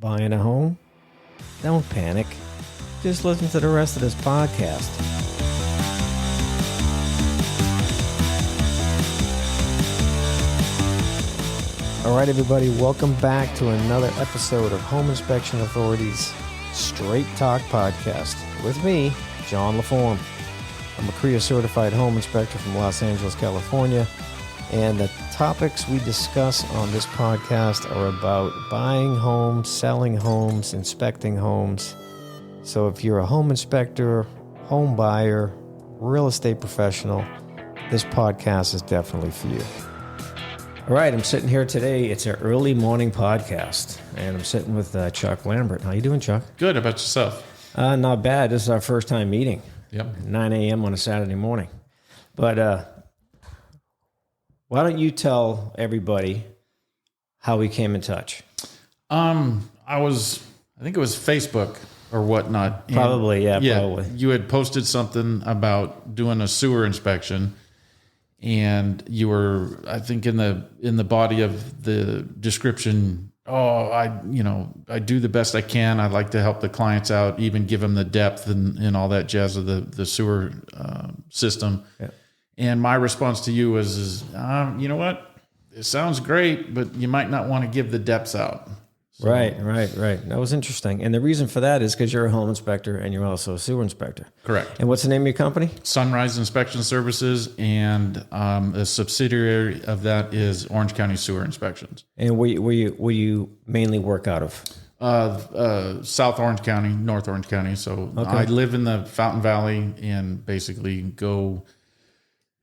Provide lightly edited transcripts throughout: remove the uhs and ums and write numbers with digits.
Buying a home? Don't panic. Just listen to the rest of this podcast. All right, everybody, welcome back to another episode of Home Inspection Authority's Straight Talk Podcast with me, John Laforme. I'm a CREIA certified home inspector from Los Angeles, California, and the topics we discuss on this podcast are about buying homes, selling homes, inspecting homes. So if you're a home inspector, home buyer, real estate professional, this podcast is definitely for you. All right, I'm sitting here today. It's an early morning podcast, and I'm sitting with Chuck Lambert. How you doing, Chuck? Good. How about yourself? Not bad. This is our first time meeting. Yep. 9 a.m. on a Saturday morning. But why don't you tell everybody how we came in touch? I think it was Facebook or whatnot. Probably. You had posted something about doing a sewer inspection, and you were, I think, in the body of the description. I do the best I can. I like to help the clients out, even give them the depth and all that jazz of the sewer system. Yeah. And my response to you was, you know what? It sounds great, but you might not want to give the depths out. So, Right. That was interesting. And the reason for that is because you're a home inspector and you're also a sewer inspector. Correct. And what's the name of your company? Sunrise Inspection Services, and a subsidiary of that is Orange County Sewer Inspections. And where you mainly work out of? South Orange County, North Orange County. So okay. I live in the Fountain Valley and basically go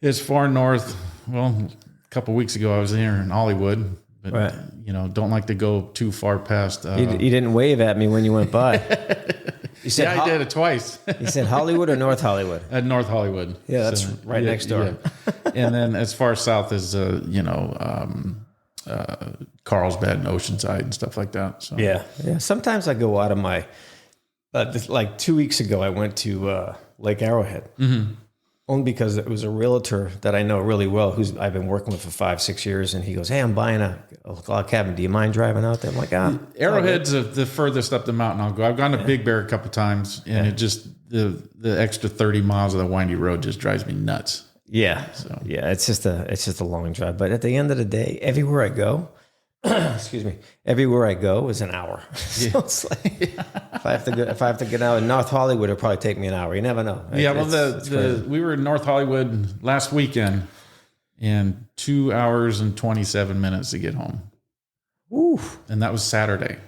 as far north. Well, a couple of weeks ago, I was here in Hollywood, but right. Don't like to go too far past. You didn't wave at me when you went by. You said I did it twice. You said Hollywood or North Hollywood? At North Hollywood. Yeah, that's right next door. Yeah. And then as far south as Carlsbad and Oceanside and stuff like that. So yeah. Sometimes I go out of my. Like 2 weeks ago, I went to Lake Arrowhead. Mm-hmm. Only because it was a realtor that I know really well, I've been working with for 5-6 years, and he goes, "Hey, I'm buying a log cabin. Do you mind driving out there?" I'm like, Arrowhead's the furthest up the mountain I'll go. I've gone to Big Bear a couple of times, and it just the extra 30 miles of the windy road just drives me nuts. Yeah, it's just a long drive. But at the end of the day, everywhere I go, everywhere I go is an hour. So it's like if I have to get out in North Hollywood, it'll probably take me an hour. You never know. Yeah, we were in North Hollywood last weekend, and 2 hours and 27 minutes to get home. Ooh. And that was Saturday.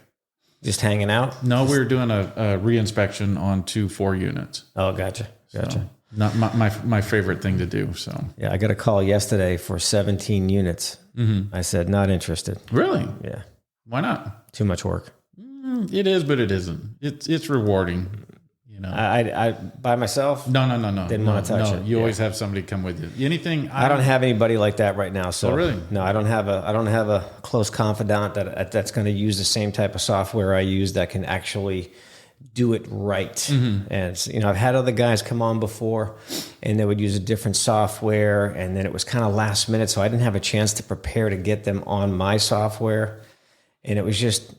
Just hanging out? No, we were doing a re-inspection on 2 4 units. Oh, gotcha. So, not my favorite thing to do. So yeah, I got a call yesterday for 17 units. Mm-hmm. I said, not interested. Really? Yeah. Why not? Too much work. It is, but it isn't. It's rewarding. I by myself? No. Didn't want to touch it. You always have somebody come with you. Anything? I don't have anybody like that right now. So really? No, I don't have a close confidant that's going to use the same type of software I use that can actually do it right. Mm-hmm. And I've had other guys come on before, and they would use a different software, and then it was kind of last minute, so I didn't have a chance to prepare to get them on my software, and it was just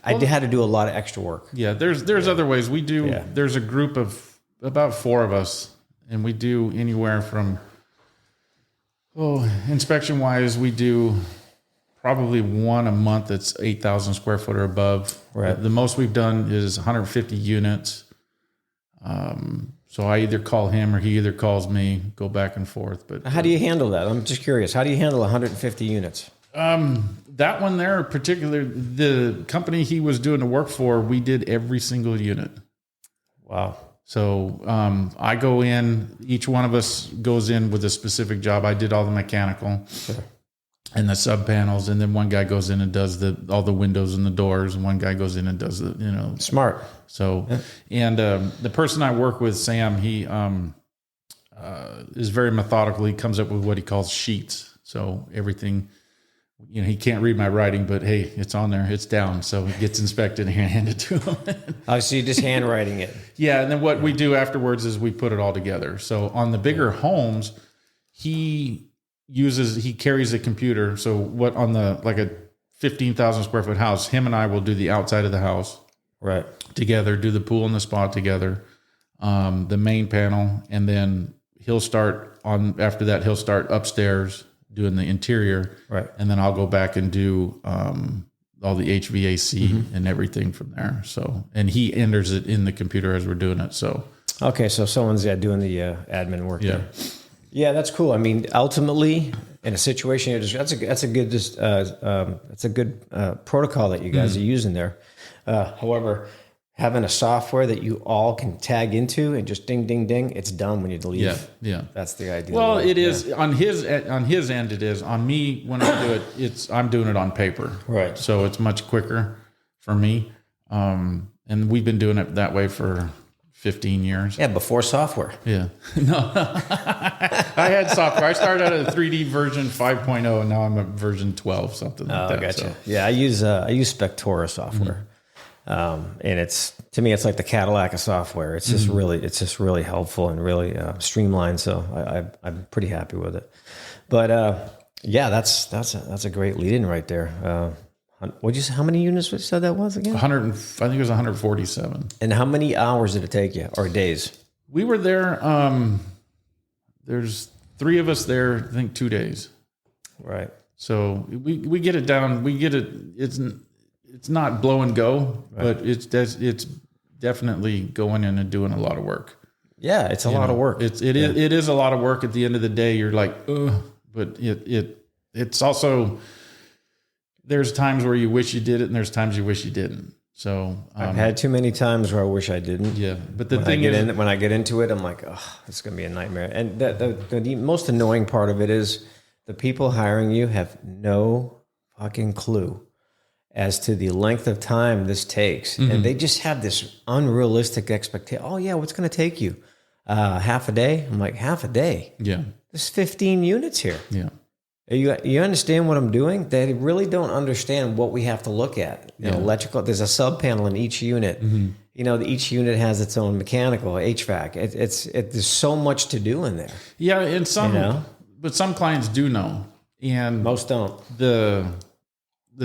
I had to do a lot of extra work. Yeah, there's other ways we do. Yeah. There's a group of about 4 of us, and we do anywhere from inspection wise, we do probably one a month that's 8,000 square foot or above. Right. The most we've done is 150 units. So I either call him or he either calls me, go back and forth. But how do you handle that? I'm just curious. How do you handle 150 units? That one there, particular, the company he was doing the work for, we did every single unit. Wow. So I go in, each one of us goes in with a specific job. I did all the mechanical. Sure. And the sub panels, and then one guy goes in and does all the windows and the doors, and one guy goes in and does the smart. So, yeah. And the person I work with, Sam, he is very methodical. He comes up with what he calls sheets. So everything, he can't read my writing, but hey, it's on there, it's down. So it gets inspected and handed to him. Oh, so you're just handwriting it? Yeah, and then what we do afterwards is we put it all together. So on the bigger homes, he carries a computer. So what on like a 15,000 square foot house. Him and I will do the outside of the house Right. together, do the pool and the spa together, the main panel, and then he'll start upstairs doing the interior. Right. And then I'll go back and do all the HVAC and everything from there. So, and he enters it in the computer as we're doing it. So, Okay, so someone's doing the admin work yeah. there. Yeah, that's cool. I mean, ultimately, in a situation, that's a good protocol that you guys are using there. However, having a software that you all can tag into and just ding, ding, ding, it's done when you leave. Yeah. That's the idea. Well, it is on his end. It is on me when I do it. I'm doing it on paper, Right. So it's much quicker for me. And we've been doing it that way for 15 years. Yeah, before software. Yeah. No, I had software. I started out at a 3D version 5.0, and now I'm at version 12, something like that. Gotcha. So. Yeah, I use Spectora software, and to me it's like the Cadillac of software. It's just really helpful and really streamlined. So I'm pretty happy with it. But yeah, that's a great lead-in right there. What'd you say? How many units you said that was again? 100. I think it was 147. And how many hours did it take you, or days? We were there. There's 3 of us there. I think 2 days. Right. So we get it down. We get it. It's not blow and go, right. But it's definitely going in and doing a lot of work. Yeah, it's a lot of work. It is a lot of work. At the end of the day, you're like, ugh. But it's also, there's times where you wish you did it, and there's times you wish you didn't. So I've had too many times where I wish I didn't. Yeah, but the when thing is, when I get into it, I'm like, oh, it's going to be a nightmare. And the most annoying part of it is the people hiring you have no fucking clue as to the length of time this takes, and they just have this unrealistic expectation. Oh yeah, what's going to take you? Half a day? I'm like, half a day? Yeah, there's 15 units here. Yeah. You understand what I'm doing? They really don't understand what we have to look at. You know, electrical. There's a sub panel in each unit. You know, each unit has its own mechanical HVAC. There's so much to do in there. Yeah, and but some clients do know, and most don't. The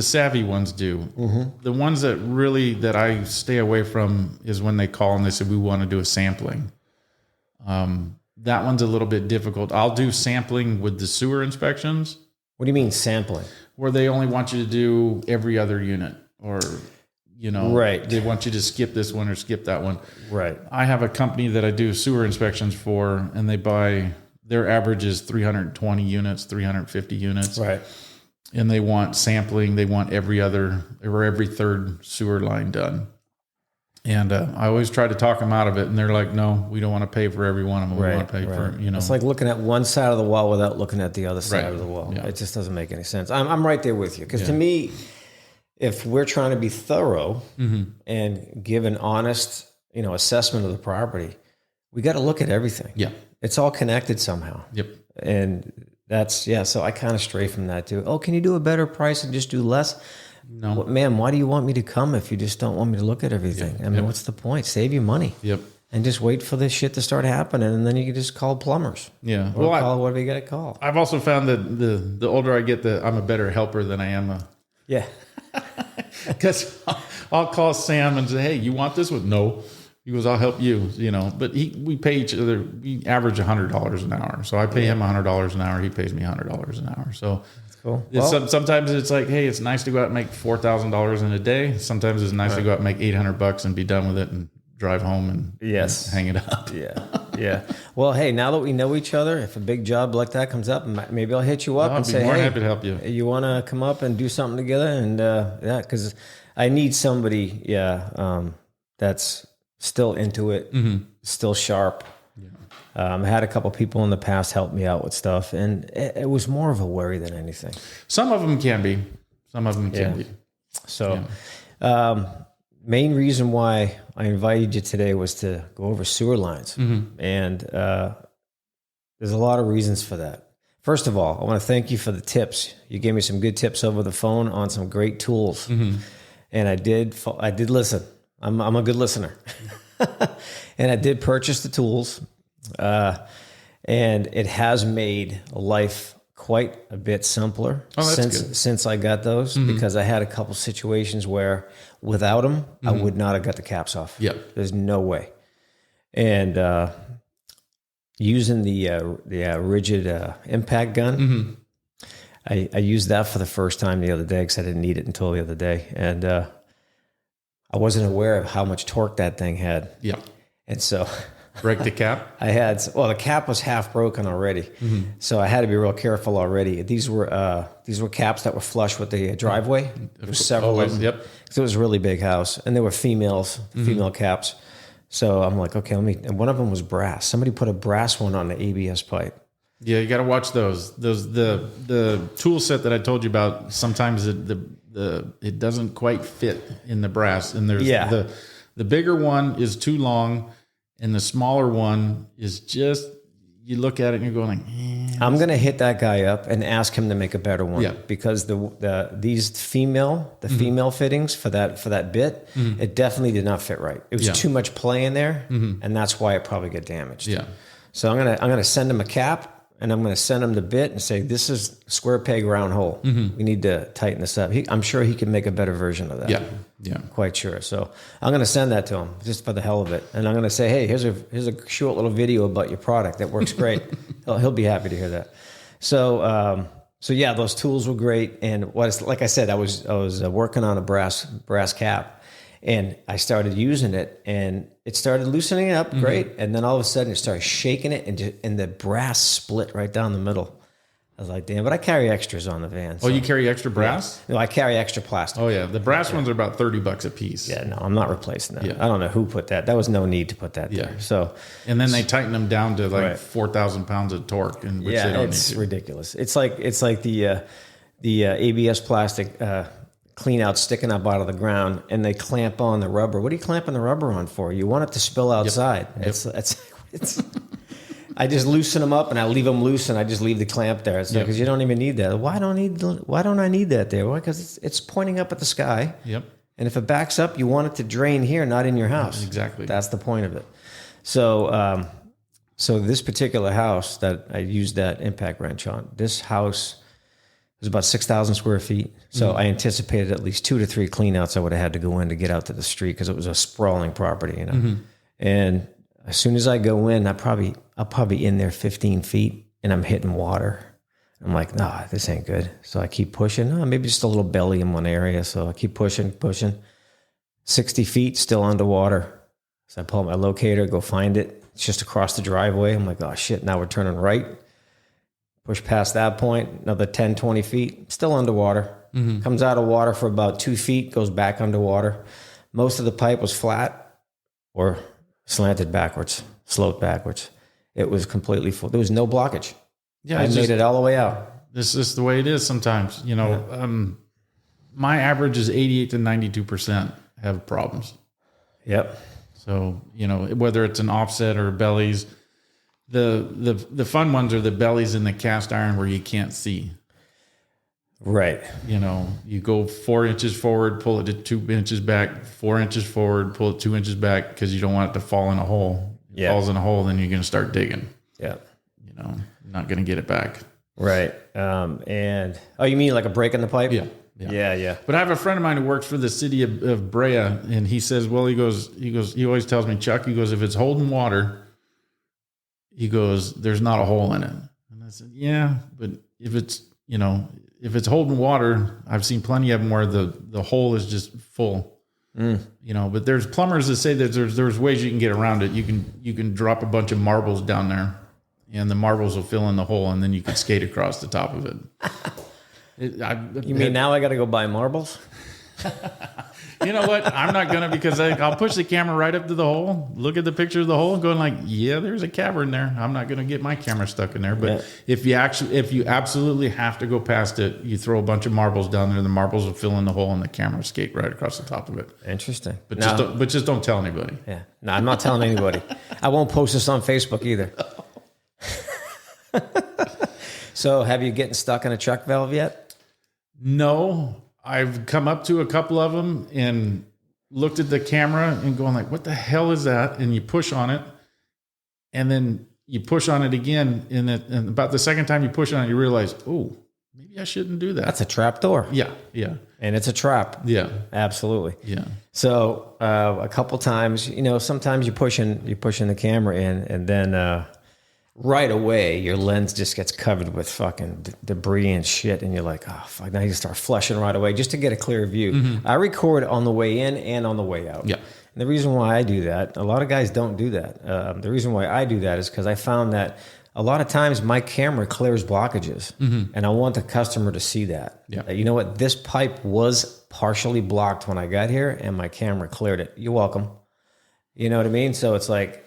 savvy ones do. The ones that I stay away from is when they call and they say, we want to do a sampling. That one's a little bit difficult. I'll do sampling with the sewer inspections. What do you mean sampling? Where they only want you to do every other unit, or, right. They want you to skip this one or skip that one. Right. I have a company that I do sewer inspections for, and their average is 320 units, 350 units. Right. And they want sampling. They want every third sewer line done. And I always try to talk them out of it, and they're like, "No, we don't want to pay for every one of them. We want to pay for." It's like looking at one side of the wall without looking at the other side of the wall. Yeah. It just doesn't make any sense. I'm right there with you, because to me, if we're trying to be thorough and give an honest, assessment of the property, we got to look at everything. Yeah, it's all connected somehow. Yep. And so I kind of stray from that too. Oh, can you do a better price and just do less? No, well, ma'am, why do you want me to come if you just don't want me to look at everything? I mean, what's the point? Save you money. Yep. And just wait for this shit to start happening, and then you can just call plumbers. Yeah. Or call whatever you got to call. I've also found that the older I get, I'm a better helper than I am Yeah. Because I'll call Sam and say, "Hey, you want this one?" No. He goes, "I'll help you." But we pay each other. We average $100 an hour. So I pay him $100 an hour. He pays me $100 an hour. So cool. Sometimes it's like, hey, it's nice to go out and make $4,000 in a day. Sometimes it's nice to go out and make $800 and be done with it and drive home and hang it up. Yeah. Well, hey, now that we know each other, if a big job like that comes up, maybe I'll hit you up and say, "Hey, hey, happy to help you. You want to come up and do something together?" And because I need somebody, that's still into it, still sharp. I had a couple people in the past help me out with stuff, and it was more of a worry than anything. Some of them can be. So, main reason why I invited you today was to go over sewer lines. And there's a lot of reasons for that. First of all, I want to thank you for the tips. You gave me some good tips over the phone on some great tools. And I did listen. I'm a good listener. And I did purchase the tools. And it has made life quite a bit simpler that's good. since I got those, because I had a couple situations where without them, I would not have got the caps off. Yep. There's no way. And using the rigid impact gun, I used that for the first time the other day because I didn't need it until the other day. And I wasn't aware of how much torque that thing had. Yeah. And so... Break the cap? the cap was half broken already. So I had to be real careful already. These were caps that were flush with the driveway. There were several of them. Yep. So it was a really big house, and they were female caps. So I'm like, okay, and one of them was brass. Somebody put a brass one on the ABS pipe. Yeah, you got to watch those. The tool set that I told you about, sometimes it doesn't quite fit in the brass. And there's the bigger one is too long. And the smaller one is just, you look at it and you're going like, I'm going to hit that guy up and ask him to make a better one, because these female fittings for that bit, it definitely did not fit right. It was too much play in there, and that's why it probably got damaged. Yeah. So I'm gonna send him a cap, and I'm going to send him the bit and say, this is square peg, round hole. We need to tighten this up. I'm sure he can make a better version of that. Yeah. Yeah. Quite sure. So I'm going to send that to him just for the hell of it. And I'm going to say, hey, here's a short little video about your product that works great. He'll be happy to hear that. So yeah, those tools were great. And like I said, I was working on a brass cap, and I started using it, and it started loosening up great. And then all of a sudden it started shaking it, and the brass split right down the middle. I was like, damn, but I carry extras on the van. So. Oh, you carry extra brass? No, I carry extra plastic. Oh, yeah. The brass ones are about $30 a piece. Yeah, no, I'm not replacing that. Yeah. I don't know who put that. There was no need to put that there. So, and then they tighten them down to like 4,000 pounds of torque, and which they don't it's need to. ridiculous. It's like the ABS plastic clean out sticking up out of the ground, and they clamp on the rubber. What are you clamping the rubber on for? You want it to spill outside. Yep. It's I just loosen them up and I leave them loose, and I just leave the clamp there. It's because you don't even need that. Why don't I need that there? Well, because it's pointing up at the sky. Yep. And if it backs up, you want it to drain here, not in your house. Exactly. That's the point of it. So, so this particular house that I used that impact wrench on, this house was about 6,000 square feet. So I anticipated at least 2 to 3 cleanouts I would have had to go in to get out to the street, because it was a sprawling property, And as soon as I go in, I'll probably in there 15 feet, and I'm hitting water. I'm like, nah, this ain't good. So I keep pushing. Oh, maybe just a little belly in one area. So I keep pushing. 60 feet, still underwater. So I pull out my locator, go find it. It's just across the driveway. I'm like, oh shit, now we're turning right. Push past that point, another 10, 20 feet, still underwater. Comes out of water for about 2 feet, goes back underwater. Most of the pipe was flat or slanted backwards, sloped backwards. It was completely full. There was no blockage. Yeah, I made it all the way out. This is the way it is sometimes. My average is 88 to 92% have problems. Yep. So, whether it's an offset or bellies, the fun ones are the bellies in the cast iron where you can't see. Right. You go 4 inches forward, pull it to 2 inches back, 4 inches forward, pull it 2 inches back, because you don't want it to fall in a hole. If it falls in a hole, then you're going to start digging. Yeah. Not going to get it back. Right. And you mean like a break in the pipe? Yeah. But I have a friend of mine who works for the city of Brea, and he says, he always tells me, Chuck, he goes, if it's holding water, he goes, there's not a hole in it. And I said, yeah, but if it's holding water, I've seen plenty of them where the hole is just full. But there's plumbers that say that there's ways you can get around it. You can drop a bunch of marbles down there, and the marbles will fill in the hole, and then you can skate across the top of it. You mean now I got to go buy marbles? You know what? I'm not going to, because I'll push the camera right up to the hole, look at the picture of the hole, and going like, yeah, there's a cavern there. I'm not going to get my camera stuck in there. But if you absolutely have to go past it, you throw a bunch of marbles down there, and the marbles will fill in the hole, and the camera will skate right across the top of it. Interesting. But just don't tell anybody. Yeah. No, I'm not telling anybody. I won't post this on Facebook either. So have you getting stuck in a chuck valve yet? No. I've come up to a couple of them and looked at the camera and going like, what the hell is that? And you push on it, and then you push on it again, and about the second time you push on it, you realize, oh, maybe I shouldn't do that. That's a trap door. Yeah, yeah. And it's a trap. Yeah. Absolutely. Yeah. So a couple times, sometimes you're pushing the camera in, and then right away your lens just gets covered with fucking debris and shit, and you're like, oh fuck! Now you start flushing right away just to get a clear view. I record on the way in and on the way out. Yeah. And the reason why I do that, a lot of guys don't do that. The reason why I do that is because I found that a lot of times my camera clears blockages, and I want the customer to see that. Yeah. That, you know what? This pipe was partially blocked when I got here, and my camera cleared it. You're welcome. You know what I mean? So it's like,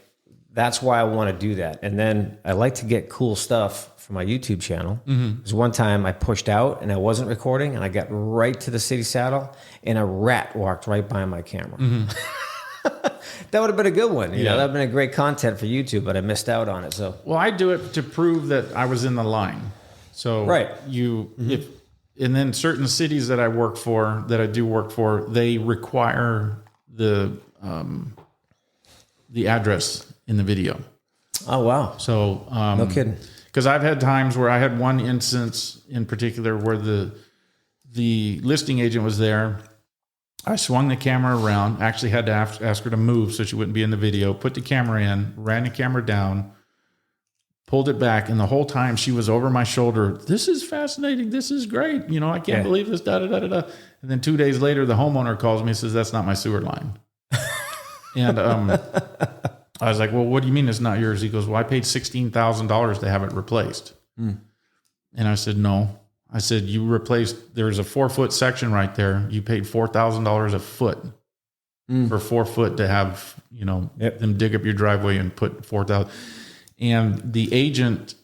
that's why I want to do that. And then I like to get cool stuff for my YouTube channel. Because one time I pushed out and I wasn't recording, and I got right to the city saddle, and a rat walked right by my camera. That would have been a good one. You know, that would have been a great content for YouTube, but I missed out on it. So, well, I do it to prove that I was in the line. So, and then certain cities that I do work for, they require the address in the video. Oh wow! So, no kidding. Because I've had times where I had one instance in particular where the listing agent was there. I swung the camera around, actually had to ask her to move so she wouldn't be in the video, put the camera in, ran the camera down, pulled it back, and the whole time she was over my shoulder. This is fascinating. This is great. I can't believe this, da-da-da-da-da. And then 2 days later, the homeowner calls me and says, that's not my sewer line. And I was like, well, what do you mean it's not yours? He goes, well, I paid $16,000 to have it replaced. And I said, no. I said, you replaced, there's a 4-foot section right there. You paid $4,000 a foot for 4 foot to have, them dig up your driveway and put 4,000. And the agent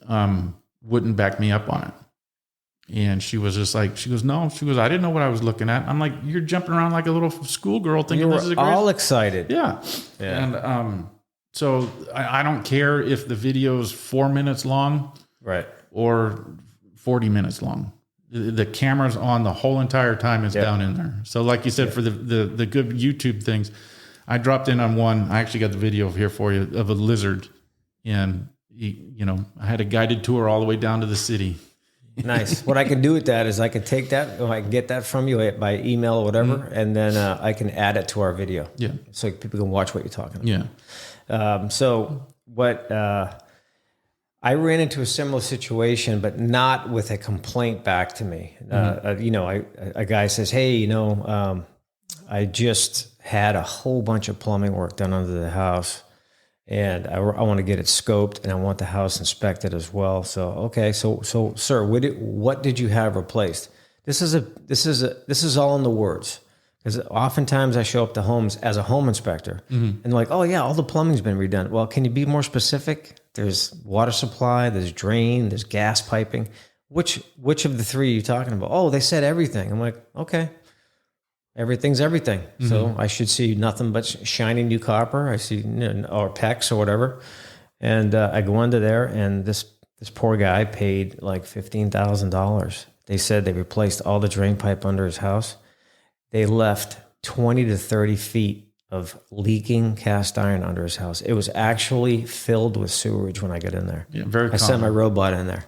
wouldn't back me up on it. And she was just like, no, I didn't know what I was looking at. I'm like, you're jumping around like a little schoolgirl thinking this is a great. All excited. Yeah. And so I don't care if the video is 4 minutes long, right, or 40 minutes long. The camera's on the whole entire time. It's down in there. So like you said, for the good YouTube things, I dropped in on one. I actually got the video here for you of a lizard. And, I had a guided tour all the way down to the city. Nice. What I can do with that is I can take that, or I can get that from you by email or whatever, and then I can add it to our video. Yeah. So people can watch what you're talking about. Yeah. So what... I ran into a similar situation, but not with a complaint back to me. A guy says, hey, I just had a whole bunch of plumbing work done under the house, and I want to get it scoped, and I want the house inspected as well. So, okay. So sir, what did you have replaced? This is all in the words. Because oftentimes I show up to homes as a home inspector, and they're like, oh yeah, all the plumbing's been redone. Well, can you be more specific? There's water supply, there's drain, there's gas piping. Which of the three are you talking about? Oh, they said everything. I'm like, okay, everything's everything. So I should see nothing but shiny new copper. I see, or PEX or whatever. And I go under there, and this poor guy paid like $15,000. They said they replaced all the drain pipe under his house. They left 20 to 30 feet of leaking cast iron under his house. It was actually filled with sewage when I got in there. Yeah, very I sent my robot in there.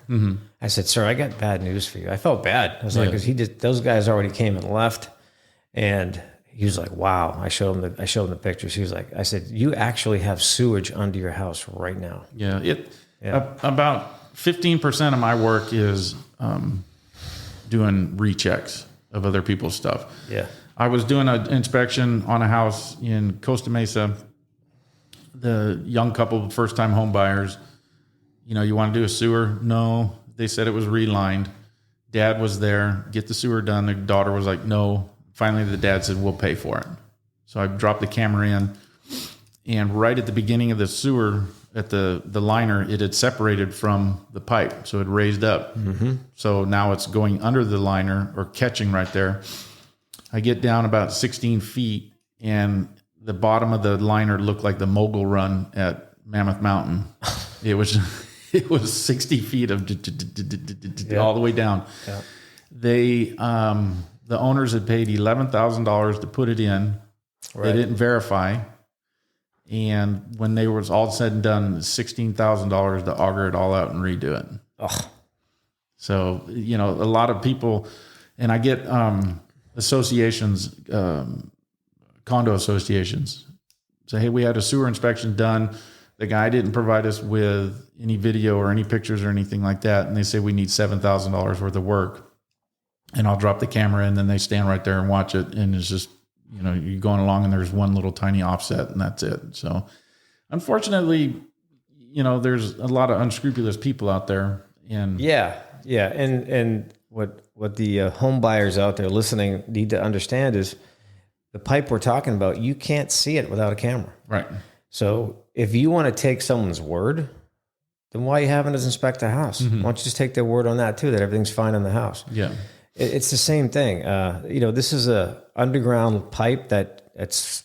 I said, sir, I got bad news for you. I felt bad. I was like, because those guys already came and left. And he was like, wow. I showed him the pictures. He was like, I said, you actually have sewage under your house right now. Yeah. About 15% of my work is doing rechecks of other people's stuff. Yeah. I was doing an inspection on a house in Costa Mesa. The young couple, first-time home buyers, you want to do a sewer? No. They said it was relined. Dad was there. Get the sewer done. The daughter was like, no. Finally, the dad said, we'll pay for it. So I dropped the camera in. And right at the beginning of the sewer, at the liner, it had separated from the pipe. So it raised up. So now it's going under the liner, or catching right there. I get down about 16 feet, and the bottom of the liner looked like the mogul run at Mammoth Mountain. It was 60 feet of all the way down. Yeah. They the owners had paid $11,000 to put it in. Right. They didn't verify, And when they was all said and done, $16,000 to auger it all out and redo it. Oh. So, a lot of people, and I get associations, condo associations say, hey, we had a sewer inspection done. The guy didn't provide us with any video or any pictures or anything like that. And they say we need $7,000 worth of work. And I'll drop the camera in, and then they stand right there and watch it. And it's just, you're going along and there's one little tiny offset and that's it. So unfortunately, there's a lot of unscrupulous people out there. And yeah. And what the home buyers out there listening need to understand is the pipe we're talking about, you can't see it without a camera. Right. So if you want to take someone's word, then why are you having us inspect the house? Why don't you just take their word on that too, that everything's fine in the house? Yeah. It's the same thing. This is a underground pipe it's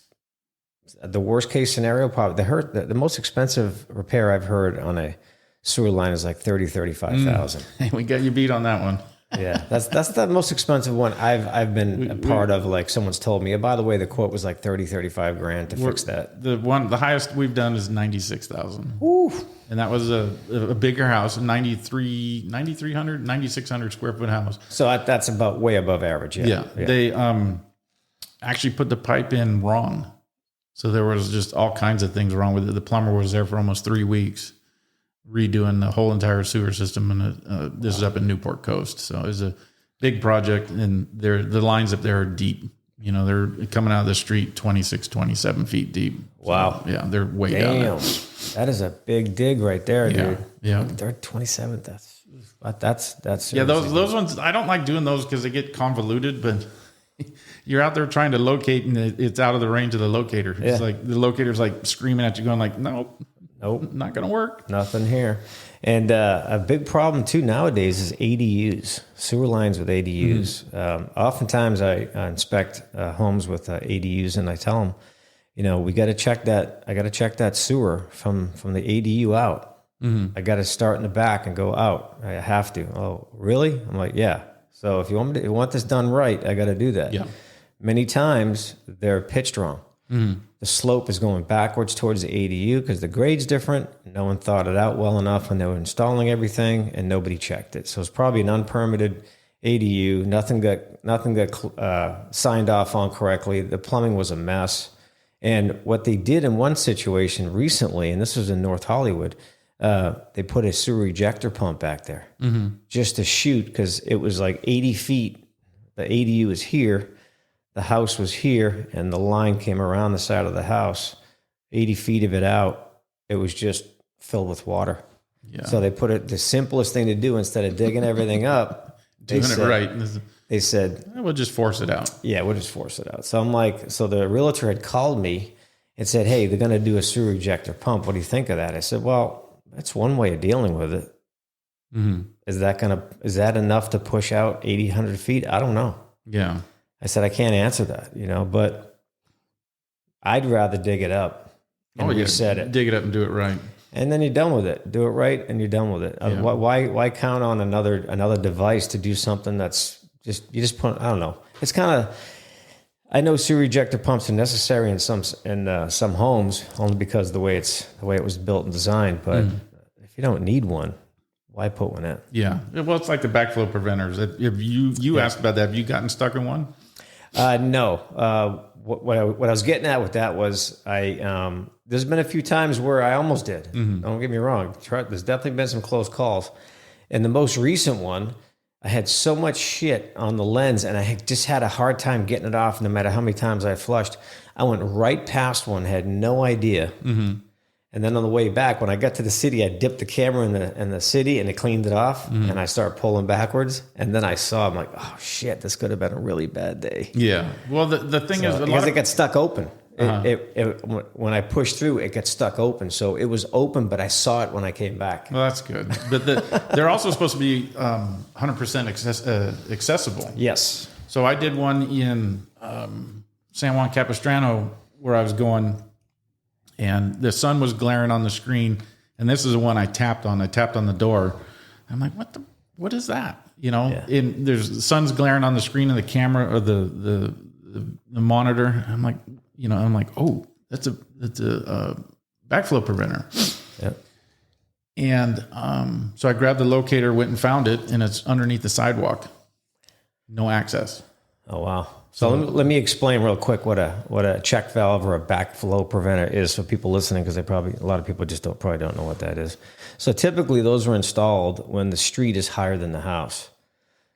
the worst case scenario. Probably the most expensive repair I've heard on a sewer line is like $35,000. We got you beat on that one. Yeah, that's the most expensive one I've been a part of. Like someone's told me. By the way, the quote was like 35 grand to fix that. The highest we've done is 96,000. And that was a bigger house, 9,600 square foot house. So that's about way above average. Yeah. They actually put the pipe in wrong, so there was just all kinds of things wrong with it. The plumber was there for almost 3 weeks, redoing the whole entire sewer system, and this is up in Newport Coast. So it was a big project, and the lines up there are deep. They're coming out of the street 26, 27 feet deep. Wow. So, yeah, they're way down there. That is a big dig right there, dude. Yeah. They're 27. That's those ones, I don't like doing those because they get convoluted, but you're out there trying to locate, and it's out of the range of the locator. It's like the locator's like screaming at you, going like, nope, not going to work. Nothing here. And a big problem too nowadays is ADUs, sewer lines with ADUs. Oftentimes I inspect homes with ADUs, and I tell them, we got to check that. I got to check that sewer from the ADU out. I got to start in the back and go out. I have to. Oh, really? I'm like, yeah. So if you want this done right, I got to do that. Yeah. Many times they're pitched wrong. The slope is going backwards towards the ADU because the grade's different. No one thought it out well enough when they were installing everything, and nobody checked it. So it's probably an unpermitted ADU. Nothing got signed off on correctly. The plumbing was a mess. And what they did in one situation recently, and this was in North Hollywood, they put a sewer ejector pump back there just to shoot, because it was like 80 feet. The ADU is here. The house was here, and the line came around the side of the house. 80 feet of it out, it was just filled with water. Yeah. So they put it, the simplest thing to do, instead of digging everything up, doing it right. They said, we'll just force it out. Yeah, we'll just force it out. So I'm like, so the realtor had called me and said, hey, they're going to do a sewer ejector pump. What do you think of that? I said, well, that's one way of dealing with it. Is that enough to push out 800 feet? I don't know. Yeah. I said, I can't answer that, but I'd rather dig it up and reset it. Dig it up and do it right. And then you're done with it. Do it right, and you're done with it. Yeah. Why count on another device to do something that's you just put, I don't know. It's kind of, I know sewer ejector pumps are necessary in some homes, only because the way it was built and designed. But if you don't need one, why put one in? Yeah. Well, it's like the backflow preventers. If you asked about that, have you gotten stuck in one? No. What I was getting at with that was there's been a few times where I almost did. Don't get me wrong. There's definitely been some close calls. And the most recent one, I had so much shit on the lens, and I just had a hard time getting it off no matter how many times I flushed. I went right past one, had no idea. And then on the way back, when I got to the city, I dipped the camera in the city, and it cleaned it off. And I started pulling backwards. And then I saw, I'm like, oh shit, this could have been a really bad day. Yeah. Well, the thing is, because it got stuck open. When I pushed through, it got stuck open. So it was open, but I saw it when I came back. Well, that's good. But they're also supposed to be 100% accessible. Yes. So I did one in San Juan Capistrano where I was going, and the sun was glaring on the screen. And this is the one I tapped on. I tapped on the door. I'm like, what is that? And there's the sun's glaring on the screen of the camera or the monitor. I'm like, oh, that's a backflow preventer. Yep. And so I grabbed the locator, went and found it, and it's underneath the sidewalk. No access. Oh, wow. So let me explain real quick what a check valve or a backflow preventer is for people listening, because a lot of people just probably don't know what that is. So typically those are installed when the street is higher than the house.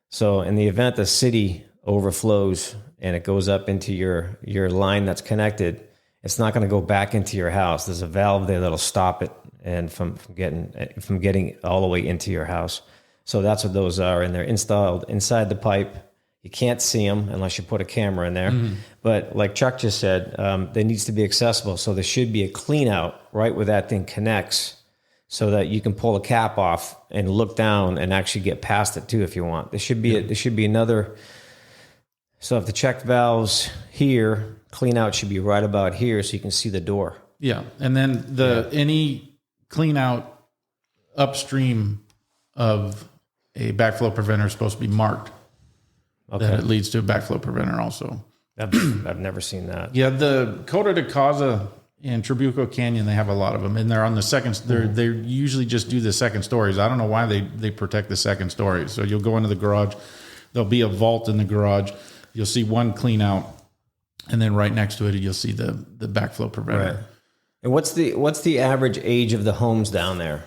So in the event the city overflows and it goes up into your line that's connected, it's not going to go back into your house. There's a valve there that'll stop it and from getting all the way into your house. So that's what those are, and they're installed inside the pipe. You can't see them unless you put a camera in there. Mm-hmm. But like Chuck just said, there needs to be accessible. So there should be a clean out right where that thing connects, so that you can pull the cap off and look down and actually get past it too if you want. There should be another. So if the check valve's here, clean out should be right about here so you can see the door. Yeah. And then any clean out upstream of a backflow preventer is supposed to be marked. Okay. That it leads to a backflow preventer also. I've never seen that. Yeah, the Coda de Caza in Trabuco Canyon, they have a lot of them, and they're on the second. They usually just do the second stories. I don't know why they protect the second story. So you'll go into the garage. There'll be a vault in the garage. You'll see one clean out, and then right next to it, you'll see the backflow preventer. Right. And what's the average age of the homes down there?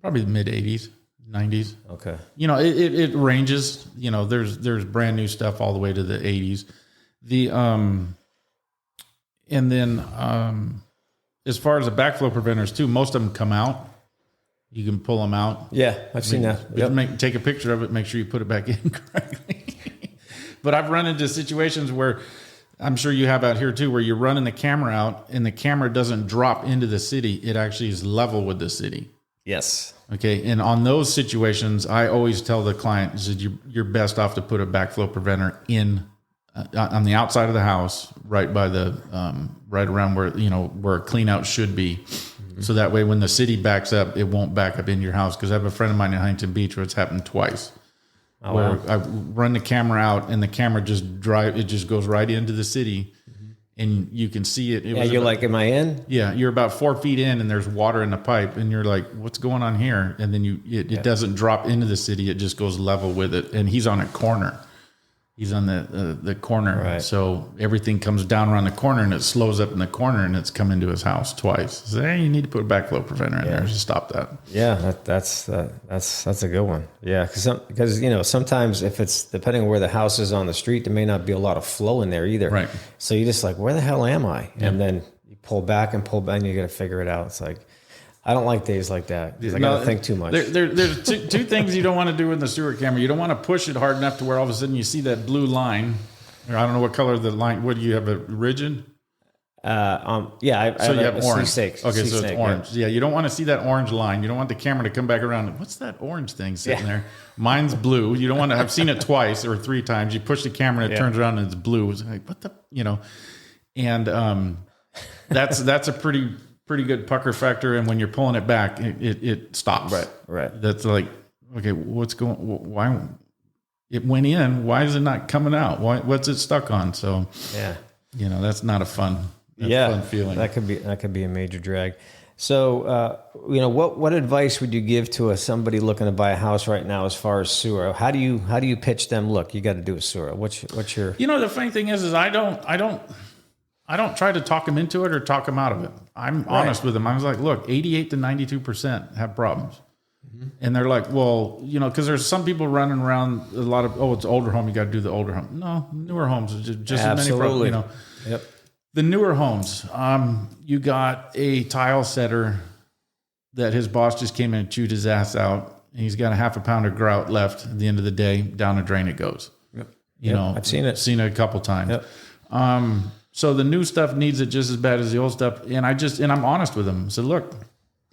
Probably the mid 80s. 90s. Okay. It ranges, there's brand new stuff all the way to the 80s. And then as far as the backflow preventers too, most of them come out. You can pull them out. Yeah, I've seen that. Yep. Take a picture of it, make sure you put it back in correctly. But I've run into situations where, I'm sure you have out here too, where you're running the camera out and the camera doesn't drop into the city. It actually is level with the city. Yes. Okay. And on those situations, I always tell the client, you're best off to put a backflow preventer in on the outside of the house, right by the right around where a clean out should be. Mm-hmm. So that way, when the city backs up, it won't back up into your house. Because I have a friend of mine in Huntington Beach where it's happened twice. Oh, where wow. I run the camera out and the camera just goes right into the city. And you can see it. You're like, am I in? Yeah, you're about 4 feet in, and there's water in the pipe, and you're like, "What's going on here?" And then it doesn't drop into the city; it just goes level with it. And he's on a corner. He's on the corner, right. So everything comes down around the corner, and it slows up in the corner, and it's come into his house twice. So, hey, you need to put a backflow preventer in there to stop that. Yeah, that's a good one. Yeah, because sometimes if it's depending on where the house is on the street, there may not be a lot of flow in there either. Right. So you're just like, where the hell am I? Yeah. And then you pull back, and you got to figure it out. It's like, I don't like days like that because I got to think too much. There's two things you don't want to do in the sewer camera. You don't want to push it hard enough to where all of a sudden you see that blue line. Or I don't know what color the line. What do you have? A rigid? I you have orange. Okay, so it's orange. Yeah, you don't want to see that orange line. You don't want the camera to come back around. What's that orange thing sitting there? Mine's blue. You don't want to. I've seen it twice or 3 times. You push the camera and it turns around and it's blue. It's like, what the, and that's a pretty good pucker factor, and when you're pulling it back, it stops. Right. That's like, okay, why it went in? Why is it not coming out? What's it stuck on? So that's not a fun feeling. That could be a major drag. So what advice would you give to somebody looking to buy a house right now as far as sewer? How do you pitch them? Look, you got to do a sewer. What's your? The funny thing is I don't try to talk them into it or talk them out of it. I'm honest with them. I was like, look, 88 to 92% have problems. Mm-hmm. And they're like, well, because there's some people running around a lot of, it's older home. You got to do the older home. No, newer homes, just as many problems, Yep. The newer homes, you got a tile setter that his boss just came in and chewed his ass out. And he's got a half a pound of grout left at the end of the day. Down a drain it goes. Yep. I've seen it. Seen it a couple times. Yep. So the new stuff needs it just as bad as the old stuff. And I'm honest with them. So look,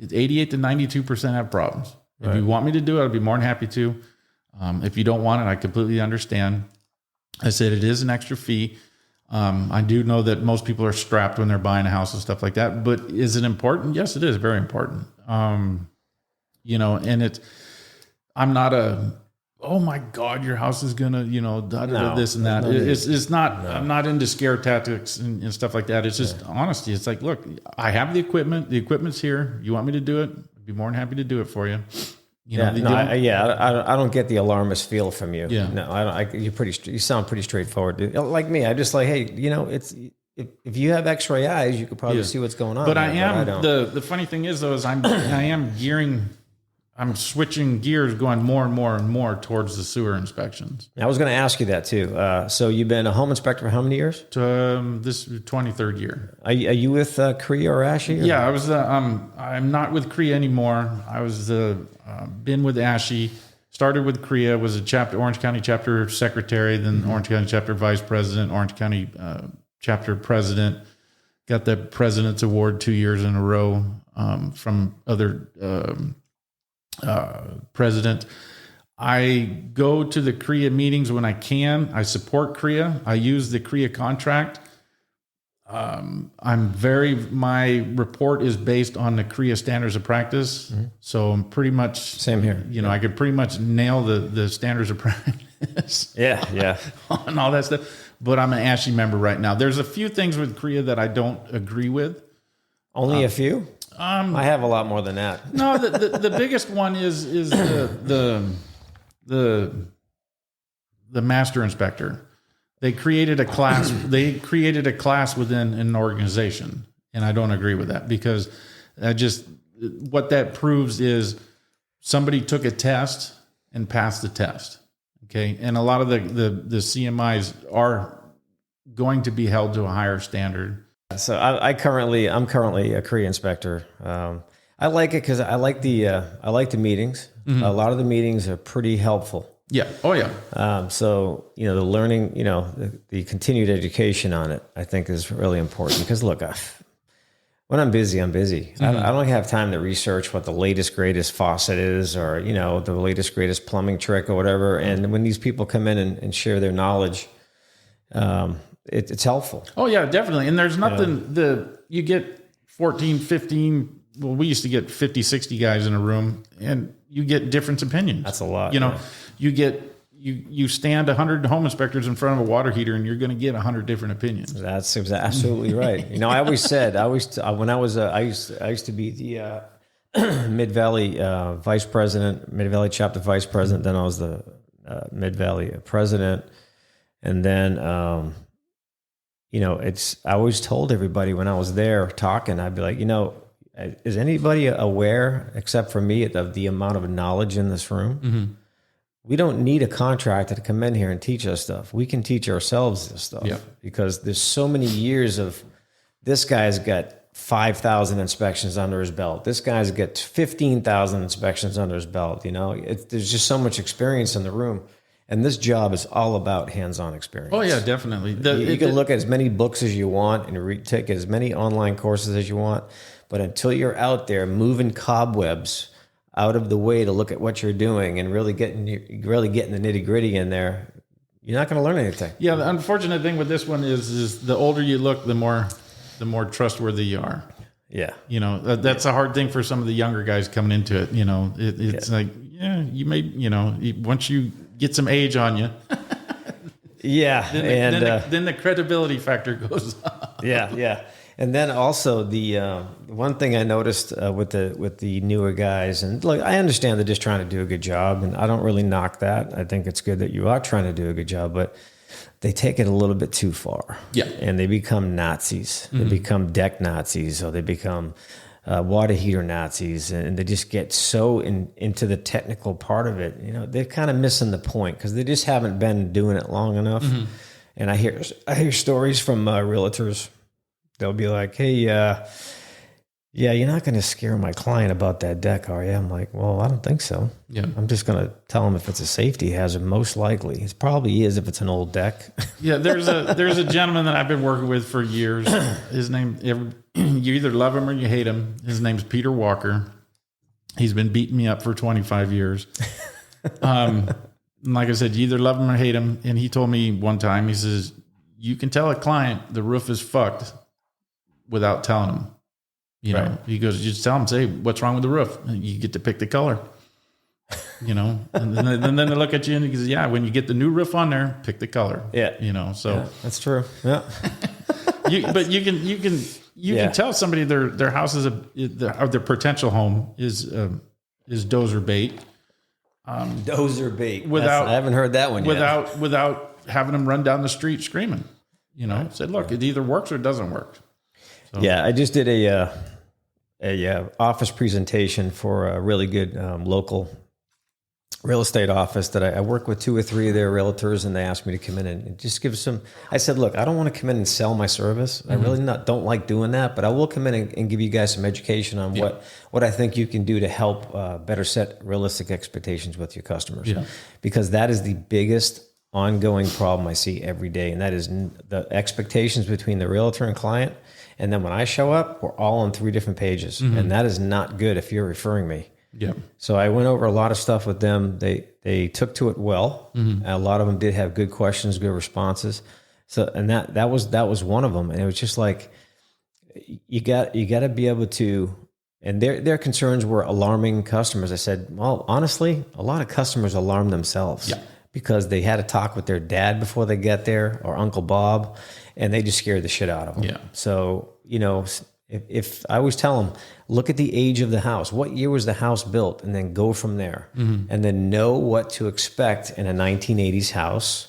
88 to 92% have problems. If you want me to do it, I'd be more than happy to. If you don't want it, I completely understand. I said it is an extra fee. I do know that most people are strapped when they're buying a house and stuff like that. But is it important? Yes, it is very important. And I'm not a oh my God, your house is gonna, No, this and that. no need. It's not. I'm not into scare tactics and stuff like that. It's just honesty. It's like, look, I have the equipment. The equipment's here. You want me to do it? I'd be more than happy to do it for you. I don't get the alarmist feel from you. Yeah. No, I don't. You sound pretty straightforward, dude. Like me, I just like, hey, it's if you have X-ray eyes, you could probably see what's going on. But there, I am. I don't. The funny thing is though, is I am gearing. I'm switching gears, going more and more and more towards the sewer inspections. I was going to ask you that too. So you've been a home inspector for how many years? This 23rd year. Are you with CREIA or ASHI? Or? Yeah, I was. I'm not with CREIA anymore. I was been with ASHI. Started with CREIA. Was a Orange County chapter secretary, then Orange County chapter vice president, Orange County chapter president. Got the president's award 2 years in a row from other. President. I go to the CREIA meetings when I can. I support CREIA. I use the CREIA contract. My report is based on the CREIA standards of practice. Mm-hmm. So I'm pretty much same here. I could pretty much nail the standards of practice. Yeah. On all that stuff. But I'm an ASHI member right now. There's a few things with CREIA that I don't agree with. Only a few? I have a lot more than that. No, the biggest one is the master inspector. They created a class. They created a class within an organization, and I don't agree with that because what that proves is somebody took a test and passed the test. Okay, and a lot of the CMIs are going to be held to a higher standard. So I'm currently a CREIA inspector. I like it because I like the meetings. Mm-hmm. A lot of the meetings are pretty helpful. Yeah. Oh yeah. So the learning, the continued education on it, I think is really important because look, when I'm busy, I'm busy. Mm-hmm. I don't have time to research what the latest greatest faucet is or the latest greatest plumbing trick or whatever. And when these people come in and share their knowledge. It's helpful. Oh yeah, definitely. And there's nothing you get 14, 15, well, we used to get 50, 60 guys in a room and you get different opinions. That's a lot. You stand 100 home inspectors in front of a water heater and you're going to get 100 different opinions. That's absolutely right. I always said, I used to be the Mid-Valley vice president, Mid-Valley chapter vice president. Then I was the Mid-Valley president. And then, I always told everybody when I was there talking, I'd be like, is anybody aware, except for me, of the amount of knowledge in this room? Mm-hmm. We don't need a contractor to come in here and teach us stuff. We can teach ourselves this stuff because there's so many years of this guy's got 5,000 inspections under his belt. This guy's got 15,000 inspections under his belt. There's just so much experience in the room. And this job is all about hands-on experience. Oh, yeah, definitely. You can look at as many books as you want and take as many online courses as you want. But until you're out there moving cobwebs out of the way to look at what you're doing and really getting the nitty-gritty in there, you're not going to learn anything. Yeah, the unfortunate thing with this one is the older you look, the more trustworthy you are. Yeah. That's a hard thing for some of the younger guys coming into it. It's like, you may, once you get some age on you. Yeah. Then the credibility factor goes up. Yeah. And then also the one thing I noticed with the newer guys, and look, I understand they're just trying to do a good job, and I don't really knock that. I think it's good that you are trying to do a good job, but they take it a little bit too far. Yeah. And they become Nazis. Mm-hmm. They become deck Nazis, or they become water heater Nazis, and they just get so into the technical part of it. They're kind of missing the point because they just haven't been doing it long enough. Mm-hmm. And I hear stories from realtors. They'll be like, "Hey, you're not going to scare my client about that deck, are you?" I'm like, "Well, I don't think so. Yeah, I'm just going to tell them if it's a safety hazard. Most likely, it probably is if it's an old deck." Yeah, there's a gentleman that I've been working with for years. His name, you either love him or you hate him. His name's Peter Walker. He's been beating me up for 25 years. Like I said, you either love him or hate him. And he told me one time, he says, "You can tell a client the roof is fucked without telling them." He goes, "You just tell them, say, what's wrong with the roof? You get to pick the color." and then they look at you and he goes, yeah, when you get the new roof on there, pick the color. Yeah. So yeah, that's true. Yeah. But you can tell somebody their house is their potential home is dozer bait. Dozer bait. I haven't heard that one yet. Without having them run down the street screaming. Said, look, it either works or it doesn't work. So. Yeah, I just did a office presentation for a really good local real estate office that I work with 2 or 3 of their realtors, and they asked me to come in and just give some. I said, look, I don't want to come in and sell my service. I really don't like doing that, but I will come in and give you guys some education on what I think you can do to help better set realistic expectations with your customers, because that is the biggest ongoing problem I see every day, and that is the expectations between the realtor and client. And then when I show up, we're all on 3 different pages, and that is not good if you're referring me. Yeah. So I went over a lot of stuff with them. They took to it well. A lot of them did have good questions, good responses. So, and that was one of them. And it was just like, you got to be able to, and their concerns were alarming customers. I said, well, honestly, a lot of customers alarm themselves because they had a talk with their dad before they get there, or Uncle Bob, and they just scared the shit out of them. Yeah. So, if I always tell them, look at the age of the house. What year was the house built? And then go from there. And then know what to expect in a 1980s house.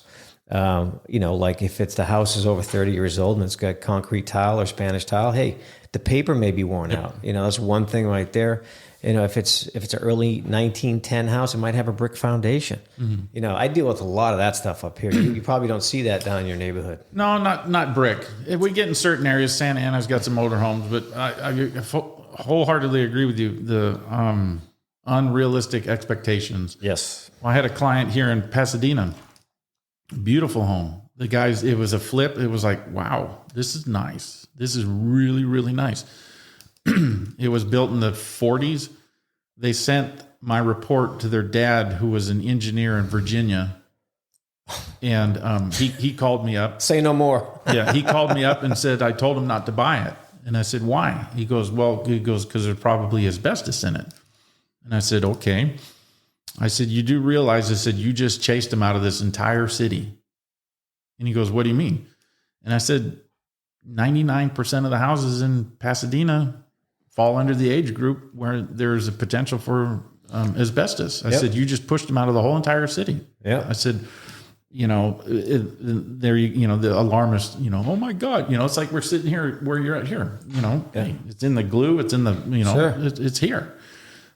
Like if the house is over 30 years old and it's got concrete tile or Spanish tile, hey, the paper may be worn out. That's one thing right there. If it's an early 1910 house, it might have a brick foundation. I deal with a lot of that stuff up here. You probably don't see that down in your neighborhood. No, not brick. If we get in certain areas, Santa Ana's got some older homes, but I wholeheartely agree with you. The unrealistic expectations. Yes. Well, I had a client here in Pasadena, beautiful home. The guys, it was a flip. It was like, wow, this is nice. This is really, really nice. It was built in the 40s. They sent my report to their dad, who was an engineer in Virginia. And he called me up. Say no more. Yeah, he called me up and said, I told him not to buy it. And I said, why? He goes, because there's probably asbestos in it. And I said, okay. I said, you do realize, I said, you just chased him out of this entire city. And he goes, what do you mean? And I said, 99% of the houses in Pasadena fall under the age group where there's a potential for asbestos. I said, you just pushed them out of the whole entire city. Yeah. I said, the alarmist, oh my God, it's like we're sitting here where you're at here, hey, it's in the glue, it's in the, Sure. it's here.